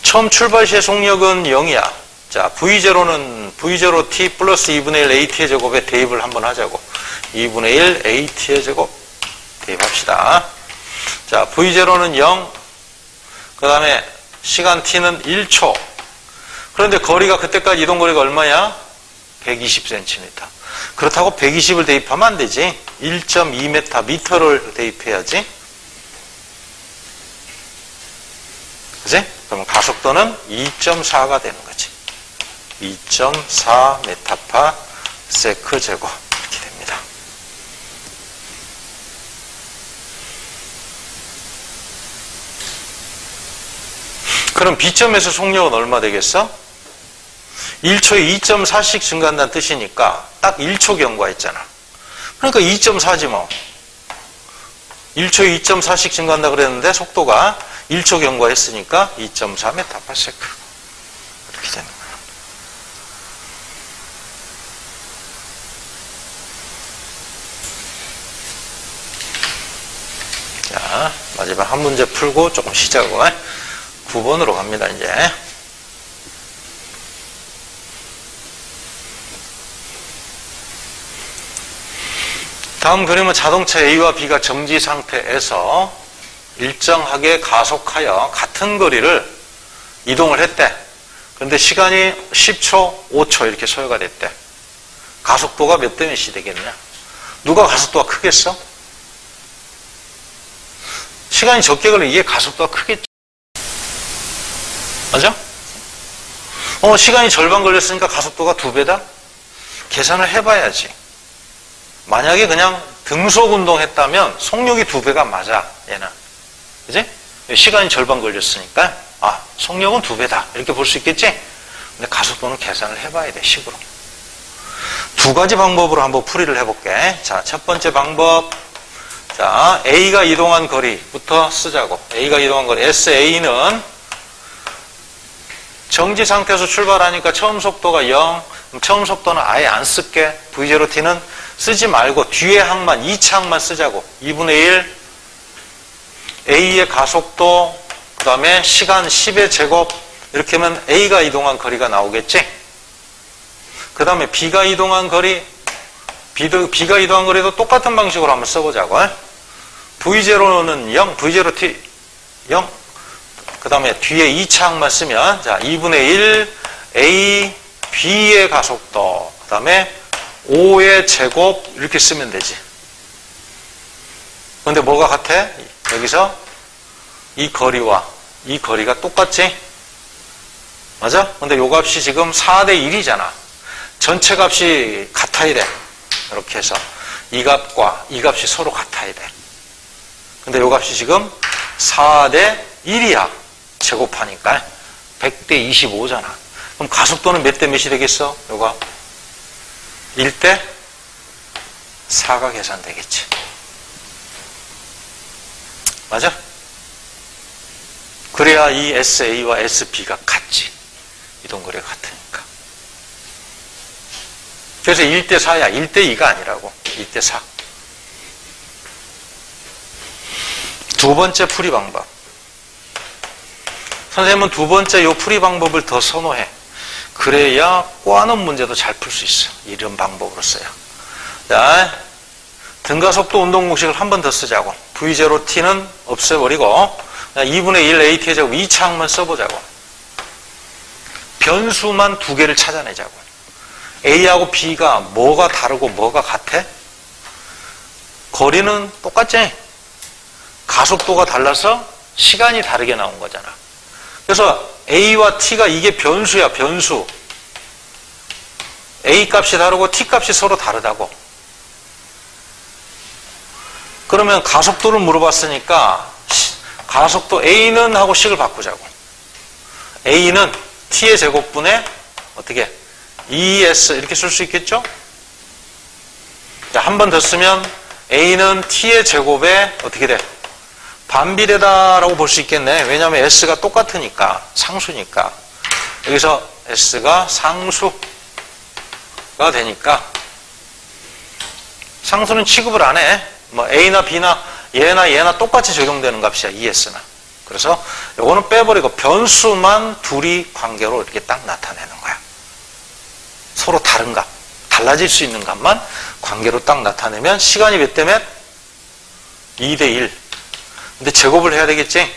처음 출발 시의 속력은 0이야. 자, V0는 V0T 플러스 2분의 1 AT의 제곱에 대입을 한번 하자고. 2분의 1 AT의 제곱 대입합시다. 자, V0는 0. 그 다음에 시간 T는 1초. 그런데 거리가 그때까지 이동 거리가 얼마냐? 120cm. 그렇다고 120을 대입하면 안 되지. 1.2m, 미터를 대입해야지. 그치? 그러면 가속도는 2.4가 되는 거지. 2.4 메타파 세크 제곱. 이렇게 됩니다. 그럼 B점에서 속력은 얼마 되겠어? 1초에 2.4씩 증가한다는 뜻이니까 딱 1초 경과했잖아. 그러니까 2.4지 뭐. 1초에 2.4씩 증가한다 그랬는데 속도가 1초 경과했으니까 2.4 메타파세크. 이렇게 되는 거야. 자, 마지막 한 문제 풀고 조금 쉬자고. 9번으로 갑니다, 이제. 다음 그림은 자동차 A와 B가 정지 상태에서 일정하게 가속하여 같은 거리를 이동을 했대. 그런데 시간이 10초, 5초 이렇게 소요가 됐대. 가속도가 몇 대 몇이 되겠냐? 누가 가속도가 크겠어? 시간이 적게 걸리면 이게 가속도가 크겠죠. 맞아? 시간이 절반 걸렸으니까 가속도가 2배다? 계산을 해봐야지. 만약에 그냥 등속 운동했다면 속력이 2배가 맞아, 얘는. 그지? 시간이 절반 걸렸으니까, 속력은 2배다. 이렇게 볼 수 있겠지? 근데 가속도는 계산을 해봐야 돼, 식으로. 2가지 방법으로 한번 풀이를 해볼게. 자, 첫 번째 방법. 자, A가 이동한 거리부터 쓰자고. A가 이동한 거리. SA는 정지 상태에서 출발하니까 처음 속도가 0. 그럼 처음 속도는 아예 안 쓸게. V0t는 쓰지 말고 뒤에 항만, 2차 항만 쓰자고. 2분의 1 A의 가속도, 그 다음에 시간 10의 제곱. 이렇게 하면 A가 이동한 거리가 나오겠지? 그 다음에 B가 이동한 거리, B가 이동한 거리도 똑같은 방식으로 한번 써보자고. V0는 0, V0t 0. 그 다음에 뒤에 2차 항만 쓰면, 자, 2분의 1 A, B의 가속도, 그 다음에 5의 제곱, 이렇게 쓰면 되지. 근데 뭐가 같아? 여기서 이 거리와 이 거리가 똑같지? 맞아? 근데 요 값이 지금 4대 1이잖아. 전체 값이 같아야 돼. 이렇게 해서 이 값과 이 값이 서로 같아야 돼. 근데 요 값이 지금 4대 1이야. 제곱하니까 100대 25잖아. 그럼 가속도는 몇 대 몇이 되겠어? 요가 1대 4가 계산되겠지. 맞아? 그래야 이 SA와 SB가 같지. 이동거리가 같으니까. 그래서 1대 4야. 1대 2가 아니라고. 1대 4. 두 번째 풀이 방법. 선생님은 두 번째 요 풀이 방법을 더 선호해. 그래야 꽈는 문제도 잘 풀 수 있어. 이런 방법으로 써요. 자, 등가속도 운동 공식을 한 번 더 쓰자고. V0t는 없애버리고 2분의 1 AT의 제곱 2차 항만 써보자고. 변수만 2개를 찾아내자고. A하고 B가 뭐가 다르고 뭐가 같아? 거리는 똑같지? 가속도가 달라서 시간이 다르게 나온 거잖아. 그래서 A와 T가 이게 변수야, 변수. A 값이 다르고 T 값이 서로 다르다고. 그러면 가속도를 물어봤으니까 가속도 A는 하고 식을 바꾸자고. A는 T의 제곱분에 어떻게? 2S 이렇게 쓸 수 있겠죠? 한 번 더 쓰면 A는 T의 제곱에 어떻게 돼? 반비례다라고 볼 수 있겠네. 왜냐하면 S가 똑같으니까, 상수니까. 여기서 S가 상수가 되니까 상수는 취급을 안 해. 뭐 A나 B나 얘나 똑같이 적용되는 값이야, ES나. 그래서 요거는 빼버리고 변수만 둘이 관계로 이렇게 딱 나타내는 거야. 서로 다른 값, 달라질 수 있는 값만 관계로 딱 나타내면 시간이 몇 대 몇? 2대 1. 근데 제곱을 해야 되겠지?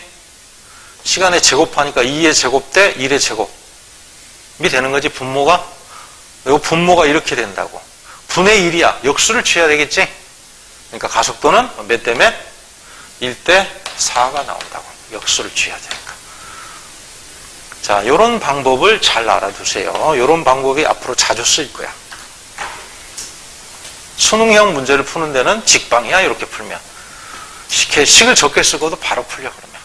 시간에 제곱하니까 2의 제곱 대 1의 제곱이 되는 거지, 분모가. 요 분모가 이렇게 된다고. 분의 1이야. 역수를 취해야 되겠지? 그러니까 가속도는 몇 대 몇? 1대 4가 나온다고. 역수를 취해야 되니까. 자, 요런 방법을 잘 알아두세요. 요런 방법이 앞으로 자주 쓰일 거야. 수능형 문제를 푸는 데는 직방이야, 이렇게 풀면. 식을 적게 쓰고도 바로 풀려, 그러면.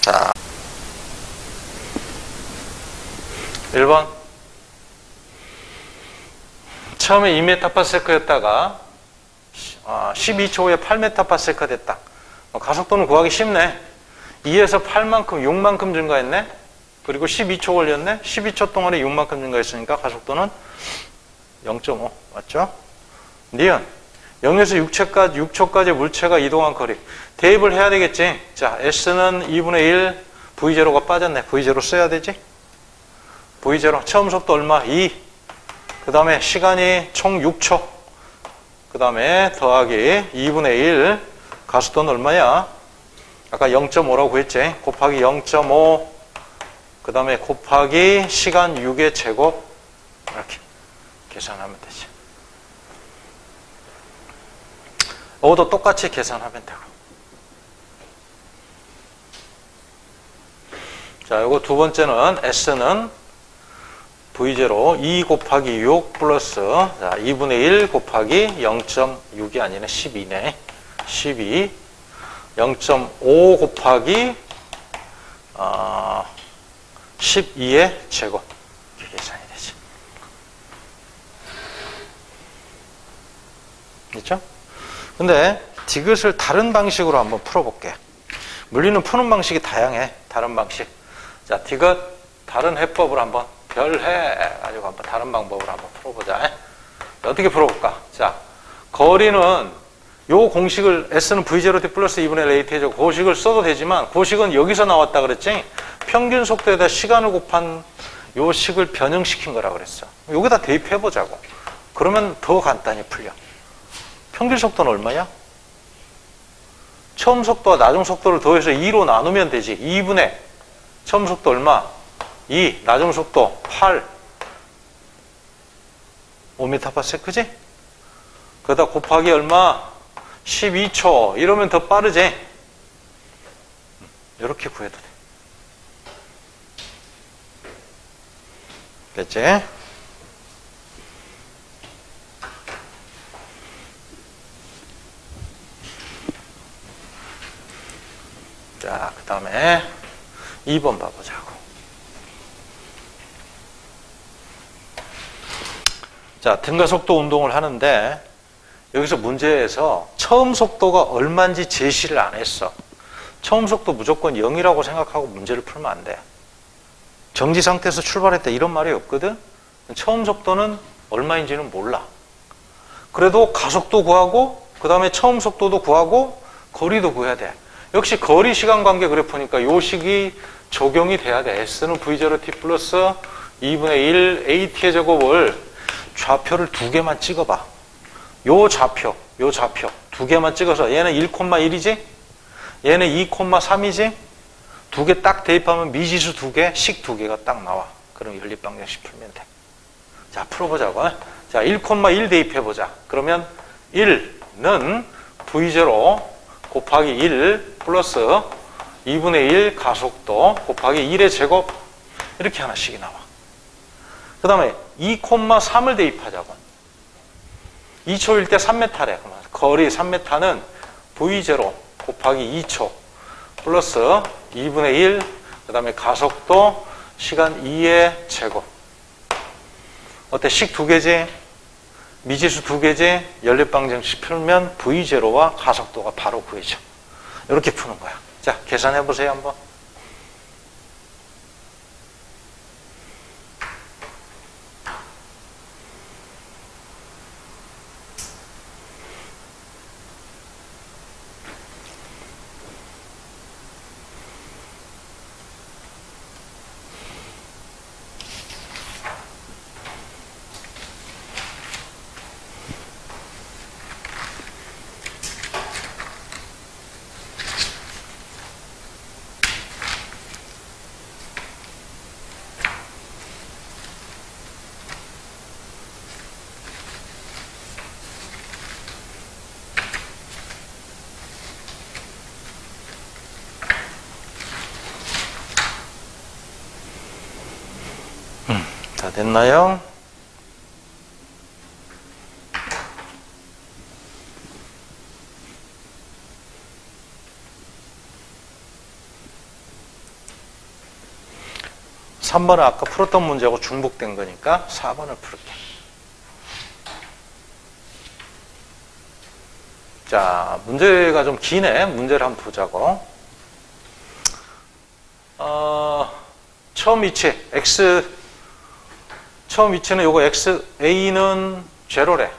자, 1번. 처음에 2m/s였다가 12초 후에 8m/s 됐다. 가속도는 구하기 쉽네. 2에서 8만큼, 6만큼 증가했네. 그리고 12초 걸렸네. 12초 동안에 6만큼 증가했으니까 가속도는 0.5. 맞죠? 니은 0에서 6초까지 물체가 이동한 거리. 대입을 해야 되겠지. 자, S는 2분의 1, V0가 빠졌네. V0 써야 되지? V0. 처음 속도 얼마? 2. 그 다음에 시간이 총 6초. 그 다음에 더하기 2분의 1. 가속도는 얼마야? 아까 0.5라고 했지? 곱하기 0.5. 그 다음에 곱하기 시간 6의 제곱. 이렇게 계산하면 되지. 이것도 똑같이 계산하면 되고. 자, 요거 두 번째는 S는 V0 2 곱하기 6 플러스 자, 2분의 1 곱하기 0.6이 아니네 12네 12 0.5 곱하기 12의 제곱 이렇게 계산이 되지. 그렇죠? 근데 디귿을 다른 방식으로 한번 풀어볼게. 물리는 푸는 방식이 다양해. 다른 방식. 자, 디귿 다른 해법을 한번 별해 가지고 한번 다른 방법으로 한번 풀어보자. 어떻게 풀어볼까? 자, 거리는 요 공식을 S는 V0t 플러스 2분의 L AT 해줘. 고식을 써도 되지만 고식은 여기서 나왔다 그랬지. 평균 속도에다 시간을 곱한 요 식을 변형시킨 거라 그랬어. 여기다 대입해보자고. 그러면 더 간단히 풀려. 평균 속도는 얼마야? 처음 속도와 나중 속도를 더해서 2로 나누면 되지. 2분의 처음 속도 얼마? 2, 나중 속도 8 5m/s지? 그러다 곱하기 얼마? 12초. 이러면 더 빠르지? 이렇게 구해도 돼. 됐지? 자, 그 다음에 2번 봐보자고. 자, 등가속도 운동을 하는데 여기서 문제에서 처음 속도가 얼마인지 제시를 안 했어. 처음 속도 무조건 0이라고 생각하고 문제를 풀면 안 돼. 정지 상태에서 출발했다 이런 말이 없거든. 처음 속도는 얼마인지는 몰라. 그래도 가속도 구하고 그 다음에 처음 속도도 구하고 거리도 구해야 돼. 역시 거리 시간 관계 그래프니까 요 식이 적용이 돼야 돼. S는 V0t 플러스 2분의 1 AT의 제곱을 좌표를 두 개만 찍어봐. 요 좌표 두 개만 찍어서 얘는 1,1이지? 얘는 2,3이지? 두 개 딱 대입하면 미지수 두 개, 식 두 개가 딱 나와. 그럼 연립방정식 풀면 돼. 자, 풀어보자고. 자, 1,1 대입해보자. 그러면 1는 V0 곱하기 1 플러스 2분의 1 가속도 곱하기 1의 제곱 이렇게 하나씩이 나와. 그 다음에 2,3을 대입하자고. 2초일 때 3m래. 거리 3m는 V0 곱하기 2초 플러스 2분의 1, 그 다음에 가속도 시간 2의 제곱. 어때? 식 두 개지? 미지수 두 개지? 연립방정식 풀면 V0와 가속도가 바로 구해져. 이렇게 푸는 거야. 자, 계산해보세요, 한번. 다 됐나요? (3번은) 아까 풀었던 문제하고 중복된 거니까 4번을 풀을게. 자, 문제가 좀 기네. 문제를 한번 보자고. 처음 위치 x, 처음 위치는 요거 x, a는 제로래.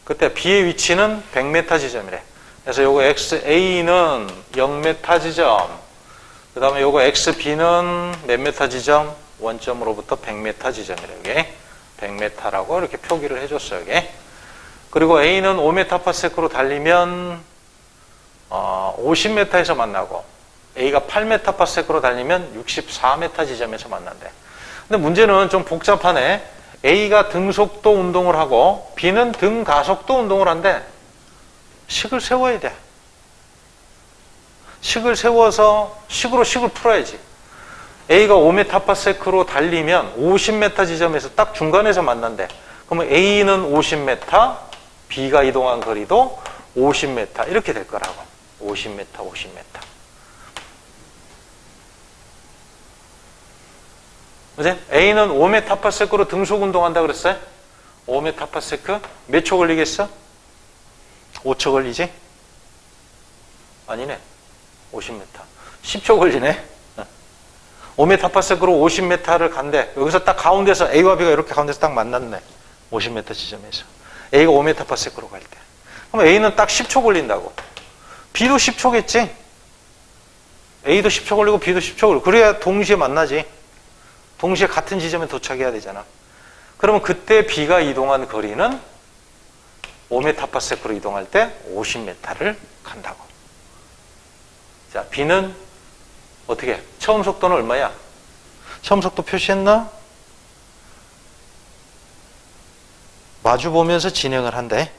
그때 b의 위치는 100m 지점이래. 그래서 요거 x, a는 0m 지점. 그 다음에 요거 x, b는 몇 m 지점? 원점으로부터 100m 지점이래. 이게 100m라고 이렇게 표기를 해줬어요. 이게. 그리고 a는 5m/s로 달리면 50m에서 만나고 a가 8m/s로 달리면 64m 지점에서 만난대. 근데 문제는 좀 복잡하네. A가 등속도 운동을 하고 B는 등가속도 운동을 한대. 식을 세워야 돼. 식을 세워서 식을 풀어야지. A가 5m/s로 달리면 50m 지점에서 딱 중간에서 만난대. 그러면 A는 50m, B가 이동한 거리도 50m 이렇게 될 거라고. 50m, 50m. 그치? A는 5m/s로 등속 운동한다 그랬어요? 5m/s? 몇 초 걸리겠어? 5초 걸리지? 아니네. 50m. 10초 걸리네. 5m/s로 50m를 간대. 여기서 딱 가운데서 A와 B가 이렇게 가운데서 딱 만났네. 50m 지점에서. A가 5m/s로 갈 때. 그럼 A는 딱 10초 걸린다고. B도 10초겠지? A도 10초 걸리고 B도 10초 걸리고. 그래야 동시에 만나지. 동시에 같은 지점에 도착해야 되잖아. 그러면 그때 B가 이동한 거리는 5m/s로 이동할 때 50m를 간다고. 자, B는 어떻게? 처음 속도는 얼마야? 처음 속도 표시했나? 마주 보면서 진행을 한대.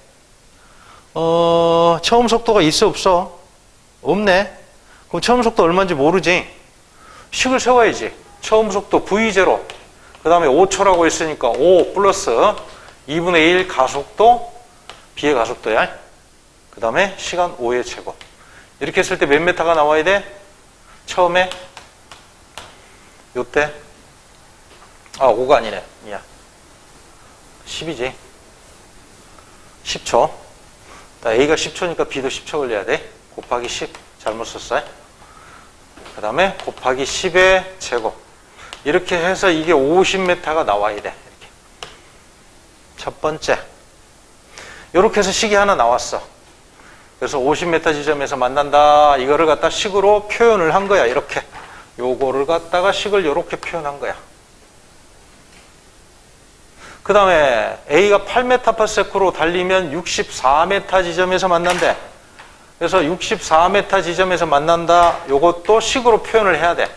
처음 속도가 있어 없어? 없네. 그럼 처음 속도 얼마인지 모르지? 식을 세워야지. 처음 속도 V0. 그 다음에 5초라고 했으니까 5 플러스 2분의 1 가속도 B의 가속도야. 그 다음에 시간 5의 제곱. 이렇게 했을 때 몇 메타가 나와야 돼? 처음에 요때 5가 아니네. 미안. 10이지. 10초. A가 10초니까 B도 10초 걸려야 돼. 곱하기 10. 잘못 썼어요. 그 다음에 곱하기 10의 제곱. 이렇게 해서 이게 50m가 나와야 돼. 이렇게. 첫 번째. 이렇게 해서 식이 하나 나왔어. 그래서 50m 지점에서 만난다. 이거를 갖다 식으로 표현을 한 거야. 이렇게. 요거를 갖다가 식을 이렇게 표현한 거야. 그 다음에 A가 8m/s로 달리면 64m 지점에서 만난대. 그래서 64m 지점에서 만난다. 요것도 식으로 표현을 해야 돼.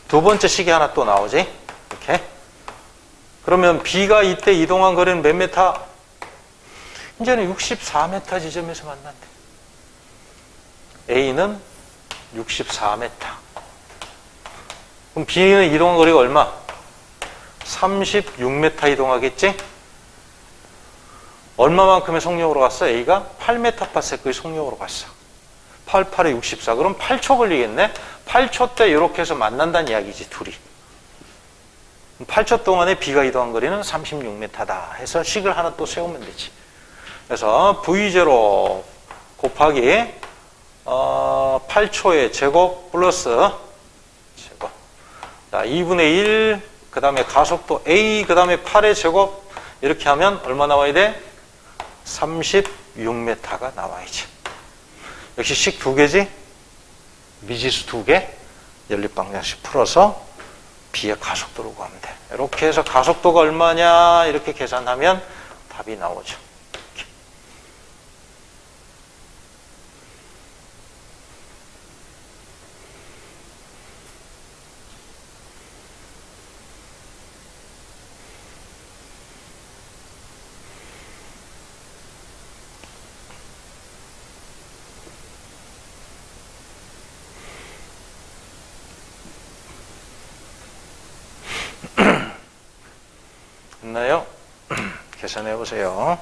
두 번째 식이 하나 또 나오지. 이렇게. 그러면 B가 이때 이동한 거리는 몇 메타? 이제는 64m 지점에서 만난대. A는 64m. 그럼 B는 이동한 거리가 얼마? 36m 이동하겠지? 얼마만큼의 속력으로 갔어? A가 8m/s의 속력으로 갔어. 8, 8에 64. 그럼 8초 걸리겠네? 8초 때 이렇게 해서 만난다는 이야기지, 둘이. 8초 동안에 B가 이동한 거리는 36m다 해서 식을 하나 또 세우면 되지. 그래서 V0 곱하기 8초의 제곱 플러스 제곱. 자, 2분의 1, 그 다음에 가속도 A, 그 다음에 8의 제곱. 이렇게 하면 얼마 나와야 돼? 36m가 나와야지. 역시 식 두 개지? 미지수 두 개. 연립방정식 풀어서 B의 가속도로 구하면 돼. 이렇게 해서 가속도가 얼마냐 이렇게 계산하면 답이 나오죠. 이렇게. 됐나요? 계산해 보세요.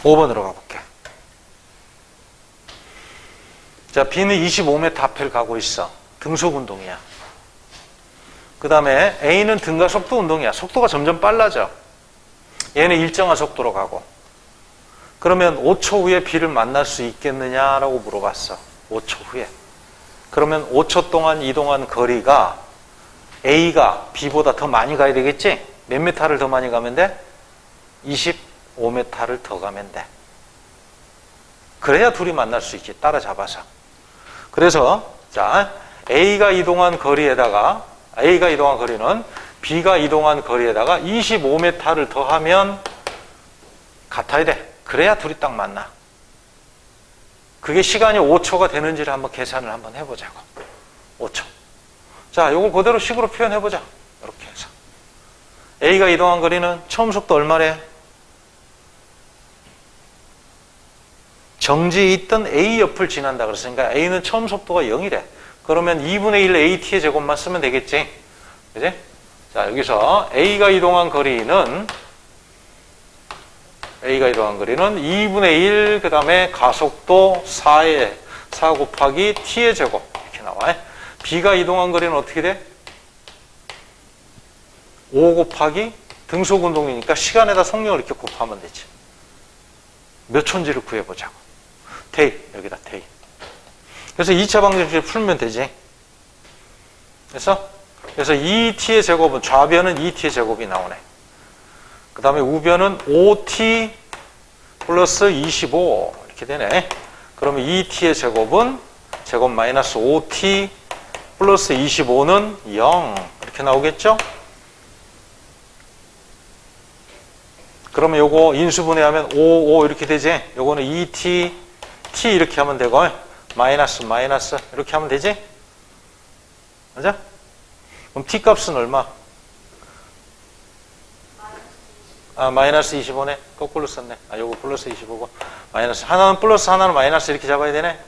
오 5번으로 가볼게. 자, B는 25m 앞을 가고 있어. 등속 운동이야. 그 다음에 A는 등가 속도 운동이야. 속도가 점점 빨라져. 얘는 일정한 속도로 가고. 그러면 5초 후에 B를 만날 수 있겠느냐라고 물어봤어. 5초 후에. 그러면 5초 동안 이동한 거리가 A가 B보다 더 많이 가야 되겠지? 몇 메타를 더 많이 가면 돼? 25m를 더 가면 돼. 그래야 둘이 만날 수 있지. 따라잡아서. 그래서 자, A가 이동한 거리에다가 A가 이동한 거리는 B가 이동한 거리에다가 25m를 더하면 같아야 돼. 그래야 둘이 딱 만나. 그게 시간이 5초가 되는지를 한번 계산을 한번 해보자고. 5초. 자, 요걸 그대로 식으로 표현해보자. 이렇게 해서. A가 이동한 거리는 처음 속도 얼마래? 정지에 있던 A 옆을 지난다 그랬으니까 A는 처음 속도가 0이래. 그러면 2분의 1 AT의 제곱만 쓰면 되겠지. 그지? 자, 여기서 A가 이동한 거리는 2분의 1, 그 다음에 가속도 4 곱하기 T의 제곱. 이렇게 나와. B가 이동한 거리는 어떻게 돼? 5 곱하기 등속 운동이니까 시간에다 속력을 이렇게 곱하면 되지. 몇 초인지를 구해보자고. 대입, 여기다 대입. 그래서 2차 방정식을 풀면 되지. 그래서 2t의 제곱은 좌변은 2t의 제곱이 나오네. 그 다음에 우변은 5t 플러스 25 이렇게 되네. 그러면 2t의 제곱은 제곱 마이너스 5t 플러스 25는 0 이렇게 나오겠죠? 그러면 요거 인수분해하면 5 이렇게 되지? 요거는 2t t 이렇게 하면 되고 마이너스 이렇게 하면 되지? 맞아? 그럼 t 값은 얼마? 마이너스 25네. 거꾸로 썼네. 요거 플러스 25고 마이너스. 하나는 플러스 하나는 마이너스 이렇게 잡아야 되네.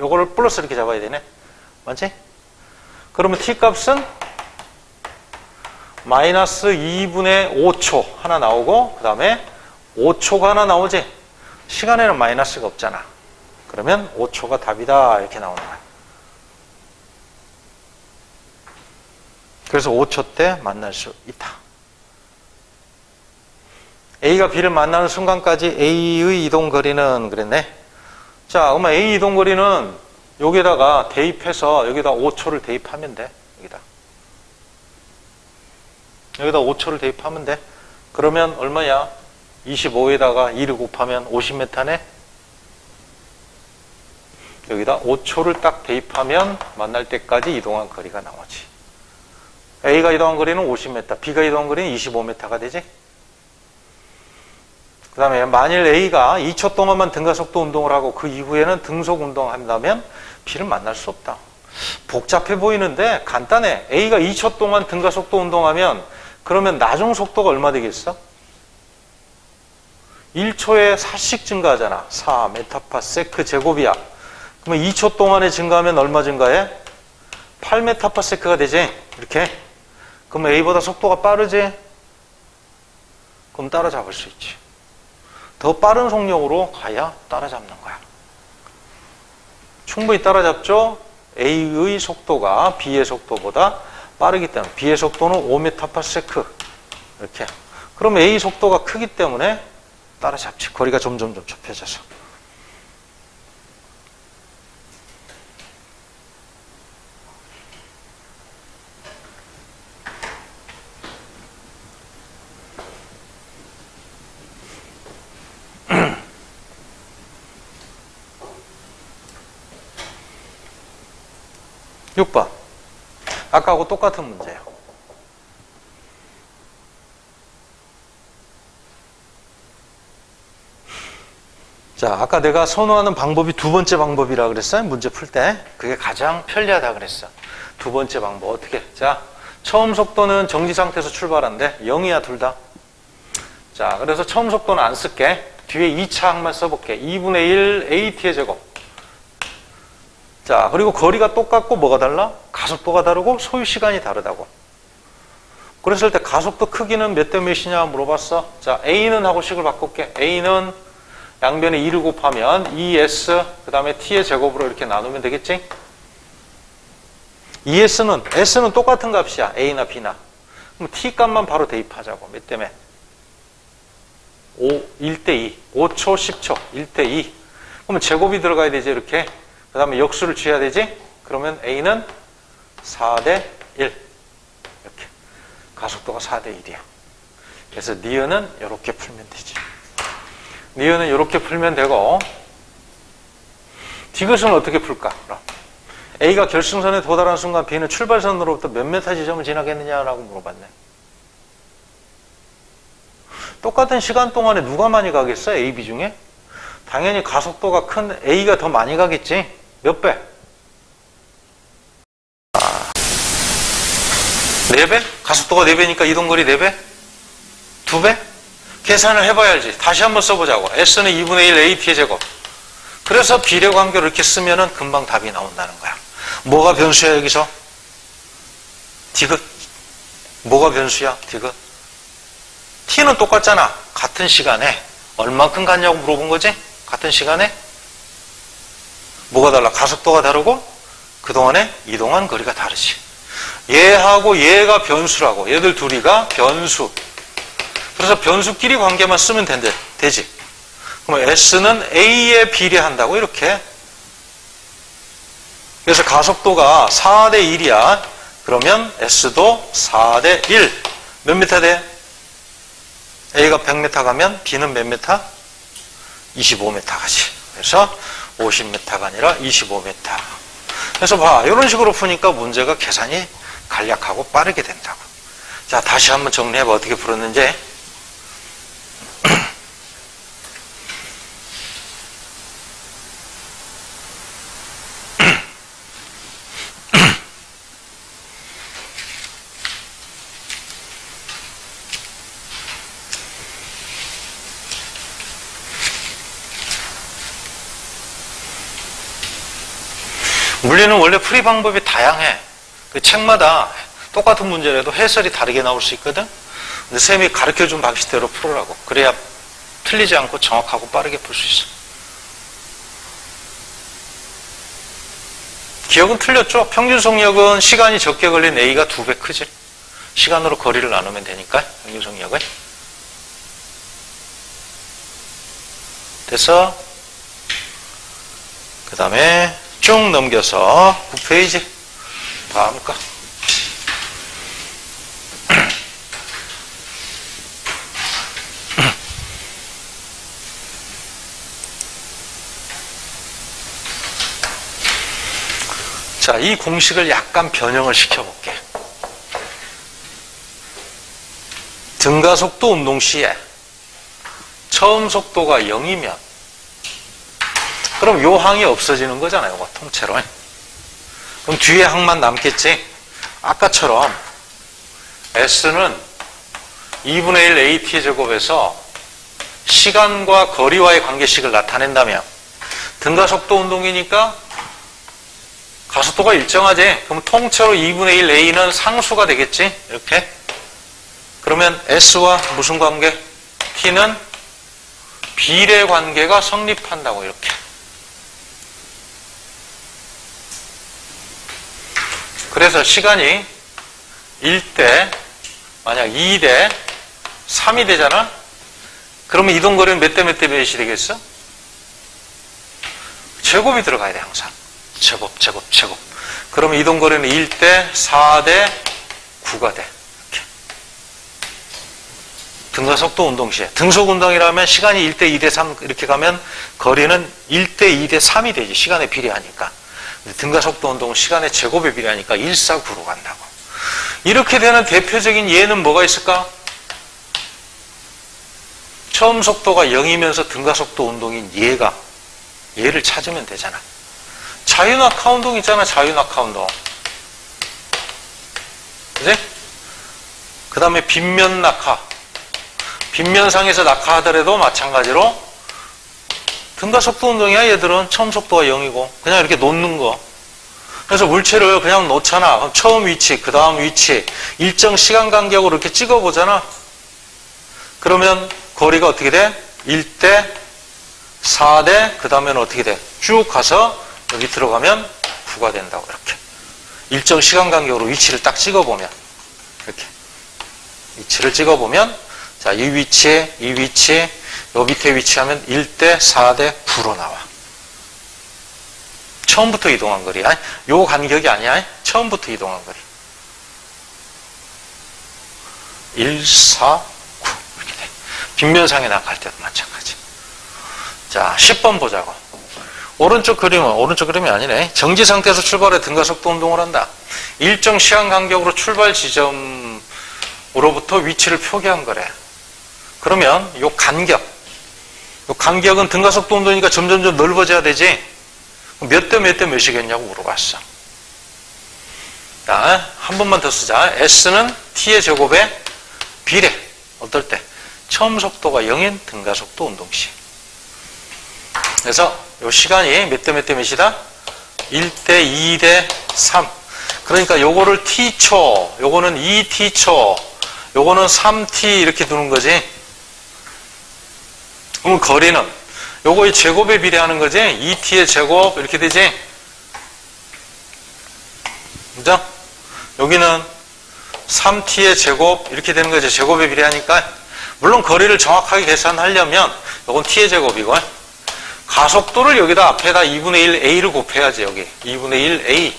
요거를 플러스 이렇게 잡아야 되네. 맞지? 그러면 t 값은 마이너스 2분의 5초 하나 나오고 그 다음에 5초가 하나 나오지. 시간에는 마이너스가 없잖아. 그러면 5초가 답이다 이렇게 나오는 거야. 그래서 5초 때 만날 수 있다. A가 B를 만나는 순간까지 A의 이동거리는 그랬네. 자, 그러면 A 이동거리는 여기다가 대입해서 여기다 5초를 대입하면 돼. 여기다 5초를 대입하면 돼. 그러면 얼마야? 25에다가 2를 곱하면 50m네. 여기다 5초를 딱 대입하면 만날 때까지 이동한 거리가 나오지. A가 이동한 거리는 50m, B가 이동한 거리는 25m가 되지. 그 다음에 만일 A가 2초 동안만 등가속도 운동을 하고 그 이후에는 등속 운동한다면 B를 만날 수 없다. 복잡해 보이는데 간단해. A가 2초 동안 등가속도 운동하면 그러면 나중 속도가 얼마 되겠어? 1초에 4씩 증가하잖아. 4m/s 제곱이야. 그러면 2초 동안에 증가하면 얼마 증가해? 8m/s가 되지. 이렇게. 그러면 A보다 속도가 빠르지? 그럼 따라잡을 수 있지. 더 빠른 속력으로 가야 따라잡는 거야. 충분히 따라잡죠? A의 속도가 B의 속도보다 빠르기 때문에 B의 속도는 5m/s 이렇게. 그럼 A 속도가 크기 때문에 따라잡지. 거리가 점점 좁혀져서. 육 번. 아까하고 똑같은 문제예요. 자, 아까 내가 선호하는 방법이 두 번째 방법이라 그랬어요. 문제 풀 때. 그게 가장 편리하다 그랬어. 두 번째 방법 어떻게? 자, 처음 속도는 정지 상태에서 출발한대. 0이야 둘 다. 자, 그래서 처음 속도는 안 쓸게. 뒤에 2차 항만 써볼게. 2분의 1 AT의 제곱. 자, 그리고 거리가 똑같고 뭐가 달라? 가속도가 다르고 소요 시간이 다르다고. 그랬을 때 가속도 크기는 몇 대 몇이냐 물어봤어. 자, A는 하고 식을 바꿀게. A는 양변에 2를 곱하면 2S 그 다음에 T의 제곱으로 이렇게 나누면 되겠지? S는 똑같은 값이야. A나 B나. 그럼 T 값만 바로 대입하자고. 몇 대 몇? 1대 2. 5초, 10초. 1대 2. 그러면 제곱이 들어가야 되지, 이렇게. 그 다음에 역수를 취해야 되지? 그러면 A는 4대 1. 이렇게. 가속도가 4대 1이야. 그래서 니은은 이렇게 풀면 되지. 니은은 이렇게 풀면 되고, 디귿은 어떻게 풀까? 그럼 A가 결승선에 도달한 순간 B는 출발선으로부터 몇 메타 지점을 지나겠느냐라고 물어봤네. 똑같은 시간 동안에 누가 많이 가겠어? A, B 중에? 당연히 가속도가 큰 A가 더 많이 가겠지? 몇 배? 4배? 가속도가 4배니까 이동거리 4배? 2배? 계산을 해봐야지. 다시 한번 써보자고. S는 2분의 1 AT의 제곱. 그래서 비례 관계를 이렇게 쓰면은 금방 답이 나온다는 거야. 뭐가 변수야, 여기서? 디귿. 뭐가 변수야, 디귿? T는 똑같잖아. 같은 시간에. 얼만큼 갔냐고 물어본 거지? 같은 시간에? 뭐가 달라? 가속도가 다르고, 그동안에 이동한 거리가 다르지. 얘하고 얘가 변수라고. 얘들 둘이가 변수. 그래서 변수끼리 관계만 쓰면 되지. 그럼 S는 A에 비례한다고 이렇게. 그래서 가속도가 4대 1이야. 그러면 S도 4대 1. 몇 미터 돼? A가 100m 가면 B는 몇 미터? 25m 가지. 그래서 50m가 아니라 25m. 그래서 봐. 이런 식으로 푸니까 문제가 계산이 간략하고 빠르게 된다고. 자, 다시 한번 정리해봐. 어떻게 풀었는지. 물리는 원래 풀이 방법이 다양해. 그 책마다 똑같은 문제라도 해설이 다르게 나올 수 있거든. 근데 쌤이 가르쳐준 방식대로 풀으라고. 그래야 틀리지 않고 정확하고 빠르게 풀 수 있어. 기억은 틀렸죠? 평균 속력은 시간이 적게 걸린 A가 2배 크지. 시간으로 거리를 나누면 되니까 평균 속력은. 됐어? 그 다음에 쭉 넘겨서 9페이지 다음 거. 자, 이 공식을 약간 변형을 시켜볼게. 등가속도 운동 시에 처음 속도가 0이면 그럼 요 항이 없어지는 거잖아요. 이거 통째로. 그럼 뒤에 항만 남겠지. 아까처럼 S는 2분의 1 AT 제곱에서 시간과 거리와의 관계식을 나타낸다면 등가속도 운동이니까 가속도가 일정하지. 그럼 통째로 2분의 1 A는 상수가 되겠지. 이렇게. 그러면 S와 무슨 관계? T는 비례 관계가 성립한다고 이렇게. 그래서 시간이 1대 만약 2대 3이 되잖아? 그러면 이동거리는 몇 대 몇 대 몇이 되겠어? 제곱이 들어가야 돼 항상. 제곱. 그러면 이동거리는 1대 4대 9가 돼. 이렇게. 등가속도 운동 시에. 등속운동이라면 시간이 1대 2대 3 이렇게 가면 거리는 1대 2대 3이 되지. 시간에 비례하니까. 등가속도 운동은 시간의 제곱에 비례하니까 149로 간다고. 이렇게 되는 대표적인 예는 뭐가 있을까? 처음 속도가 0이면서 등가속도 운동인 얘를 찾으면 되잖아. 자유낙하 운동 있잖아. 자유낙하 운동. 그지? 그 다음에 빗면 낙하. 빗면상에서 낙하하더라도 마찬가지로 등가속도 운동이야. 얘들은 처음 속도가 0이고 그냥 이렇게 놓는 거. 그래서 물체를 그냥 놓잖아. 그럼 처음 위치, 그 다음 위치 일정 시간 간격으로 이렇게 찍어보잖아. 그러면 거리가 어떻게 돼? 1대 4대 그 다음에는 어떻게 돼? 쭉 가서 여기 들어가면 9가 된다고. 이렇게 일정 시간 간격으로 위치를 딱 찍어보면 이렇게 위치를 찍어보면 자, 이 위치에 이 위치 요 밑에 위치하면 1대 4대 9로 나와. 처음부터 이동한 거리. 아니, 요 간격이 아니야. 처음부터 이동한 거리. 1, 4, 9. 빗면상에 낙할 때도 마찬가지. 자, 10번 보자고. 오른쪽 그림이 아니네. 정지 상태에서 출발해 등가속도 운동을 한다. 일정 시간 간격으로 출발 지점으로부터 위치를 표기한 거래. 그러면 요 간격은 등가속도 운동이니까 점점점 넓어져야 되지. 몇 대 몇 대 몇이겠냐고 물어봤어. 자, 한 번만 더 쓰자. S는 T의 제곱에 비례. 어떨 때? 처음 속도가 0인 등가속도 운동 시. 그래서 요 시간이 몇 대 몇 대 몇이다? 1대 2대 3. 그러니까 요거를 T초, 요거는 2T초, 요거는 3T 이렇게 두는 거지. 그럼 거리는 요거의 제곱에 비례하는 거지. 2T의 제곱 이렇게 되지. 그죠? 여기는 3T의 제곱 이렇게 되는 거죠. 제곱에 비례하니까. 물론 거리를 정확하게 계산하려면 요건 T의 제곱이고, 가속도를 여기다 앞에다 2분의 1 A를 곱해야지. 여기 2분의 1 A,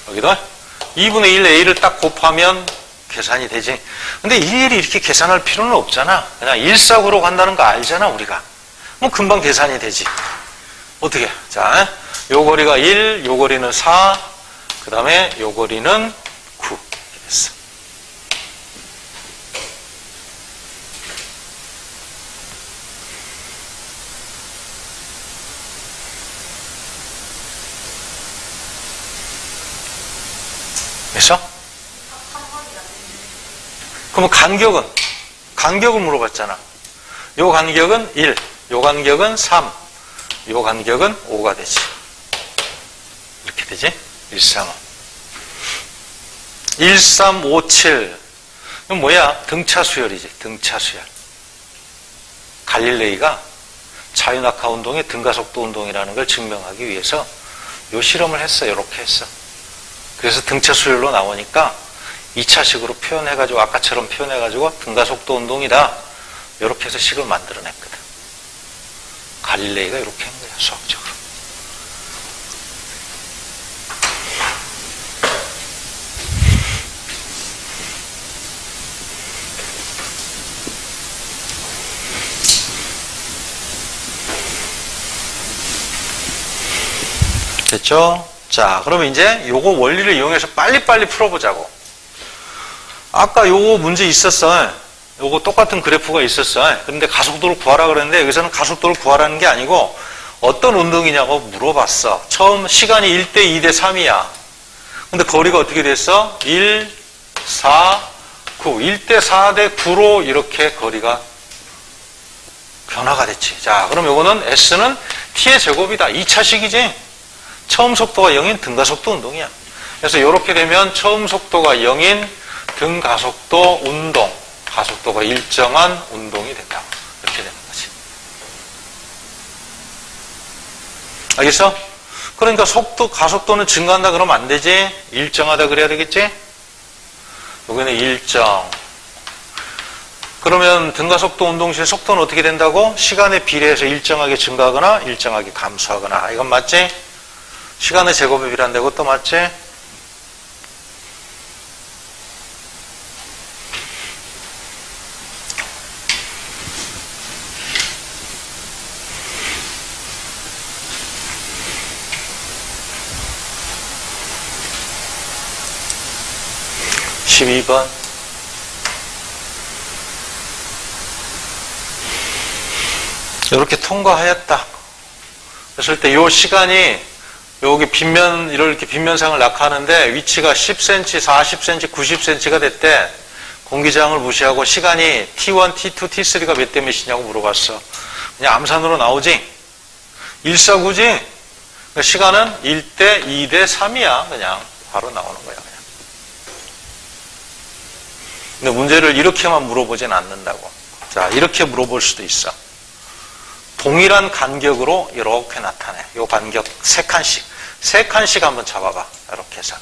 여기다 2분의 1 A를 딱 곱하면 계산이 되지. 근데 일일이 이렇게 계산할 필요는 없잖아. 그냥 일사구로 간다는 거 알잖아, 우리가. 뭐 금방 계산이 되지. 어떻게? 자, 요 거리가 1, 요 거리는 4, 그 다음에 요 거리는 9. 이렇게 됐어. 됐어? 그럼 간격은 물어봤잖아. 요 간격은 1, 요 간격은 3, 요 간격은 5가 되지. 이렇게 되지? 135. 1357. 이건 뭐야? 등차 수열이지. 등차 수열. 갈릴레이가 자유낙하 운동이 등가속도 운동이라는 걸 증명하기 위해서 요 실험을 했어. 요렇게 했어. 그래서 등차 수열로 나오니까 2차식으로 표현해가지고, 아까처럼 표현해가지고 등가속도 운동이다. 이렇게 해서 식을 만들어냈거든. 갈릴레이가 이렇게 한 거야, 수학적으로. 됐죠? 자, 그러면 이제 요거 원리를 이용해서 빨리빨리 풀어보자고. 아까 요거 문제 있었어. 요거 똑같은 그래프가 있었어. 근데 가속도를 구하라 그랬는데 여기서는 가속도를 구하라는 게 아니고 어떤 운동이냐고 물어봤어. 처음 시간이 1대 2대 3이야. 근데 거리가 어떻게 됐어? 1, 4, 9. 1대 4대 9로 이렇게 거리가 변화가 됐지. 자, 그럼 요거는 S는 T의 제곱이다. 2차식이지. 처음 속도가 0인 등가속도 운동이야. 그래서 이렇게 되면 처음 속도가 0인 등가속도 운동, 가속도가 일정한 운동이 된다. 이렇게 되는 거지. 알겠어? 그러니까 가속도는 증가한다 그러면 안 되지. 일정하다 그래야 되겠지? 여기는 일정. 그러면 등가속도 운동 시의 속도는 어떻게 된다고? 시간에 비례해서 일정하게 증가하거나 일정하게 감소하거나. 이건 맞지? 시간의 제곱에 비례한다고 또 맞지? (12번) 이렇게 통과하였다. 그랬을 때 이 시간이 여기 이렇게 빗면상을 낙하하는데 위치가 10cm, 40cm, 90cm가 됐대. 공기저항을 무시하고 시간이 T1, T2, T3가 몇 대 몇이냐고 물어봤어. 그냥 암산으로 나오지? 149지? 그러니까 시간은 1대 2대 3이야. 그냥 바로 나오는 거야. 그냥. 근데 문제를 이렇게만 물어보진 않는다고. 자, 이렇게 물어볼 수도 있어. 동일한 간격으로 이렇게 나타내. 요 간격 3칸씩. 3칸씩 한번 잡아봐. 이렇게 해서.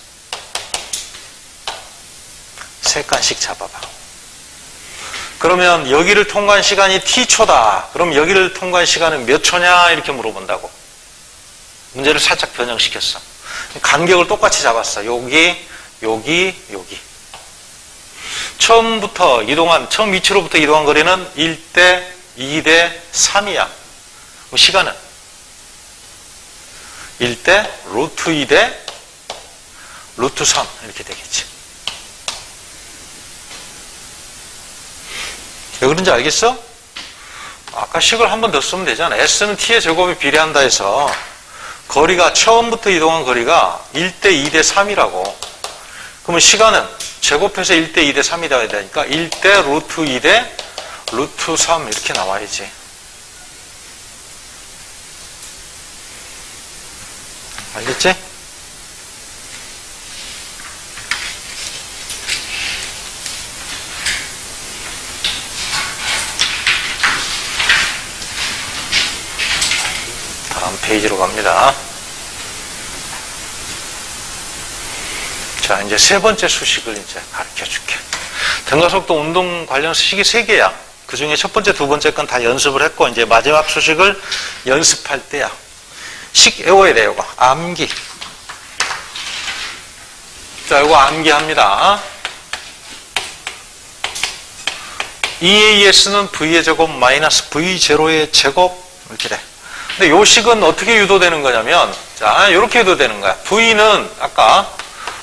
3칸씩 잡아봐. 그러면 여기를 통과한 시간이 T초다. 그럼 여기를 통과한 시간은 몇 초냐? 이렇게 물어본다고. 문제를 살짝 변형시켰어. 간격을 똑같이 잡았어. 여기, 여기, 여기. 처음 위치로부터 이동한 거리는 1대 2대 3이야. 시간은 1대 루트 2대 루트 3 이렇게 되겠지. 왜 그런지 알겠어? 아까 식을 한 번 더 쓰면 되잖아. S는 T의 제곱에 비례한다 해서 거리가 처음부터 이동한 거리가 1대 2대 3이라고. 그러면 시간은 제곱해서 1대 2대 3이 되어야 되니까 1대 루트 2대 루트 3 이렇게 나와야지. 알겠지? 다음 페이지로 갑니다. 자, 이제 세 번째 수식을 이제 가르쳐 줄게. 등가속도 운동 관련 수식이 3개야. 그 중에 첫 번째, 두 번째 건 다 연습을 했고, 이제 마지막 수식을 연습할 때야. 식 외워야 돼요, 이거. 암기. 자, 이거 암기합니다. EAS는 V의 제곱 마이너스 V0의 제곱, 이렇게 돼. 근데 요 식은 어떻게 유도되는 거냐면, 자, 이렇게 유도되는 거야. V는 아까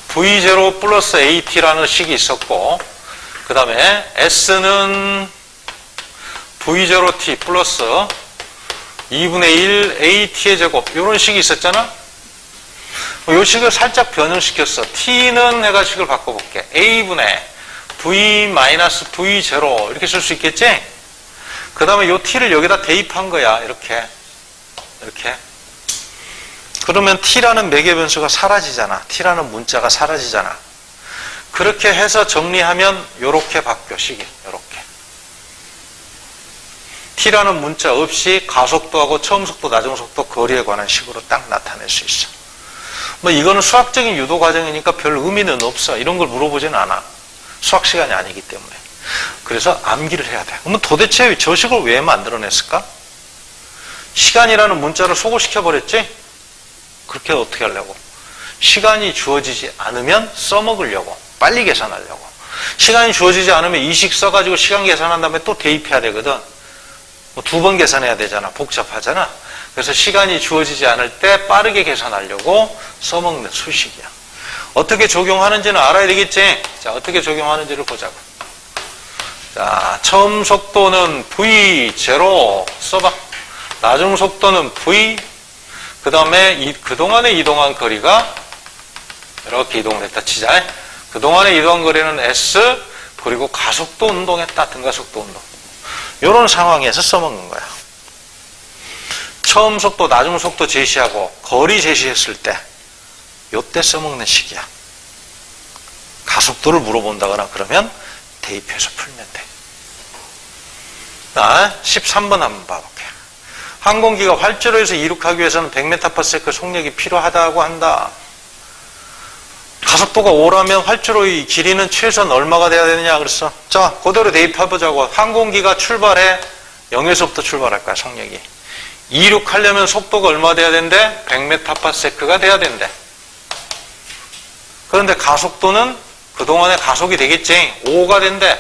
V0 플러스 AT라는 식이 있었고, 그 다음에 S는 V0T 플러스 2분의 1 AT의 제곱, 이런 식이 있었잖아? 이 식을 살짝 변형시켰어. T는 해가 식을 바꿔볼게. A분의 V 마이너스 V0 이렇게 쓸 수 있겠지? 그 다음에 이 T를 여기다 대입한 거야. 이렇게. 그러면 T라는 매개 변수가 사라지잖아. T라는 문자가 사라지잖아. 그렇게 해서 정리하면 요렇게 바뀌어, 식이. 요렇게. T라는 문자 없이 가속도하고 처음 속도, 나중 속도, 거리에 관한 식으로 딱 나타낼 수 있어. 뭐 이거는 수학적인 유도 과정이니까 별 의미는 없어. 이런 걸 물어보지는 않아. 수학 시간이 아니기 때문에. 그래서 암기를 해야 돼. 그러면 도대체 저 식을 왜 만들어냈을까? 시간이라는 문자를 소거시켜버렸지? 그렇게 어떻게 하려고? 시간이 주어지지 않으면 써먹으려고. 빨리 계산하려고. 시간이 주어지지 않으면 이 식 써가지고 시간 계산한 다음에 또 대입해야 되거든. 뭐 2번 계산해야 되잖아. 복잡하잖아. 그래서 시간이 주어지지 않을 때 빠르게 계산하려고 써먹는 수식이야. 어떻게 적용하는지는 알아야 되겠지? 자, 어떻게 적용하는지를 보자고. 자, 처음 속도는 V0 써봐. 나중 속도는 V, 그 다음에 그동안에 이동한 거리가 이렇게 이동을 했다 치자. 그동안에 이동한 거리는 S, 그리고 가속도 운동했다. 등가속도 운동. 이런 상황에서 써먹는 거야. 처음 속도, 나중 속도 제시하고 거리 제시했을 때 요때 써먹는 식이야. 가속도를 물어본다거나 그러면 대입해서 풀면 돼. 자, 13번 한번 봐볼게. 항공기가 활주로에서 이륙하기 위해서는 100m/s 속력이 필요하다고 한다. 가속도가 5라면 활주로의 길이는 최소한 얼마가 돼야 되느냐 그랬어. 자, 그대로 대입해보자고. 항공기가 출발해. 0에서부터 출발할 거야, 속력이. 이륙하려면 속도가 얼마 돼야 된대? 100m/s가 돼야 된대. 그런데 가속도는 그동안에 가속이 되겠지. 5가 된대.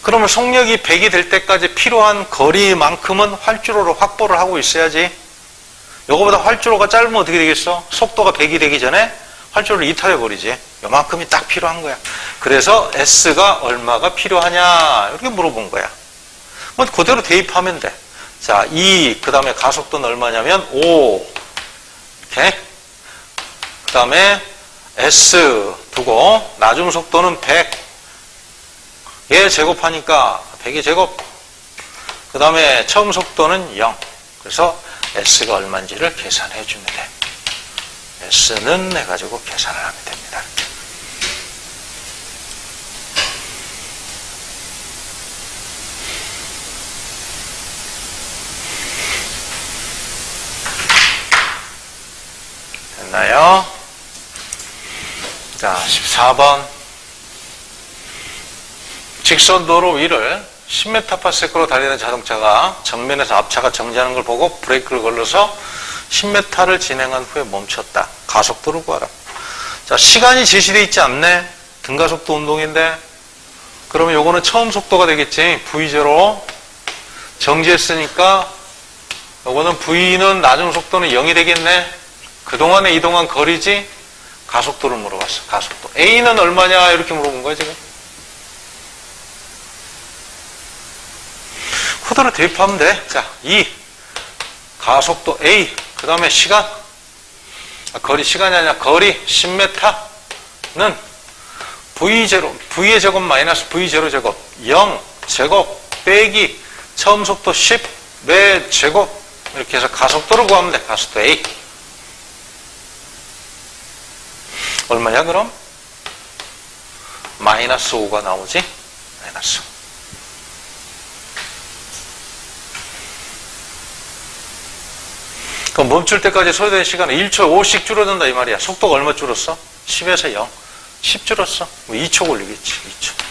그러면 속력이 100이 될 때까지 필요한 거리만큼은 활주로로 확보를 하고 있어야지. 요거보다 활주로가 짧으면 어떻게 되겠어? 속도가 100이 되기 전에 활주로를 이탈해버리지. 요만큼이 딱 필요한 거야. 그래서 S가 얼마가 필요하냐 이렇게 물어본 거야. 뭐 그대로 대입하면 돼. 자, 2, 그 다음에 가속도는 얼마냐면 5 이렇게. 그 다음에 S 두고 나중 속도는 100. 얘 제곱하니까 100의 제곱. 그 다음에 처음 속도는 0. 그래서 S가 얼마인지를 계산해 주면 돼. S는 해가지고 계산을 하면 됩니다. 됐나요? 자, 14번. 직선 도로 위를 10m/s로 달리는 자동차가 정면에서 앞차가 정지하는 걸 보고 브레이크를 걸러서 10m를 진행한 후에 멈췄다. 가속도를 구하라. 자, 시간이 제시되어 있지 않네? 등가속도 운동인데, 그러면 요거는 처음 속도가 되겠지. V0 정지했으니까 요거는 V는 나중 속도는 0이 되겠네. 그동안에 이동한 거리지. 가속도를 물어봤어. 가속도. A는 얼마냐 이렇게 물어본 거야 지금. 그대로 대입하면 돼. 자, 2 가속도 A, 그 다음에 시간, 거리 시간이 아니라 거리 10m는 V0, V의 제곱 마이너스 V0 제곱 0 제곱 빼기 처음 속도 10의 제곱, 이렇게 해서 가속도를 구하면 돼. 가속도 A 얼마냐 그럼? 마이너스 5가 나오지. 마이너스 5. 그럼 멈출 때까지 소요된 시간은 1초 5씩 줄어든다 이 말이야. 속도가 얼마 줄었어? 10에서 0. 10 줄었어. 뭐 2초 걸리겠지. 2초.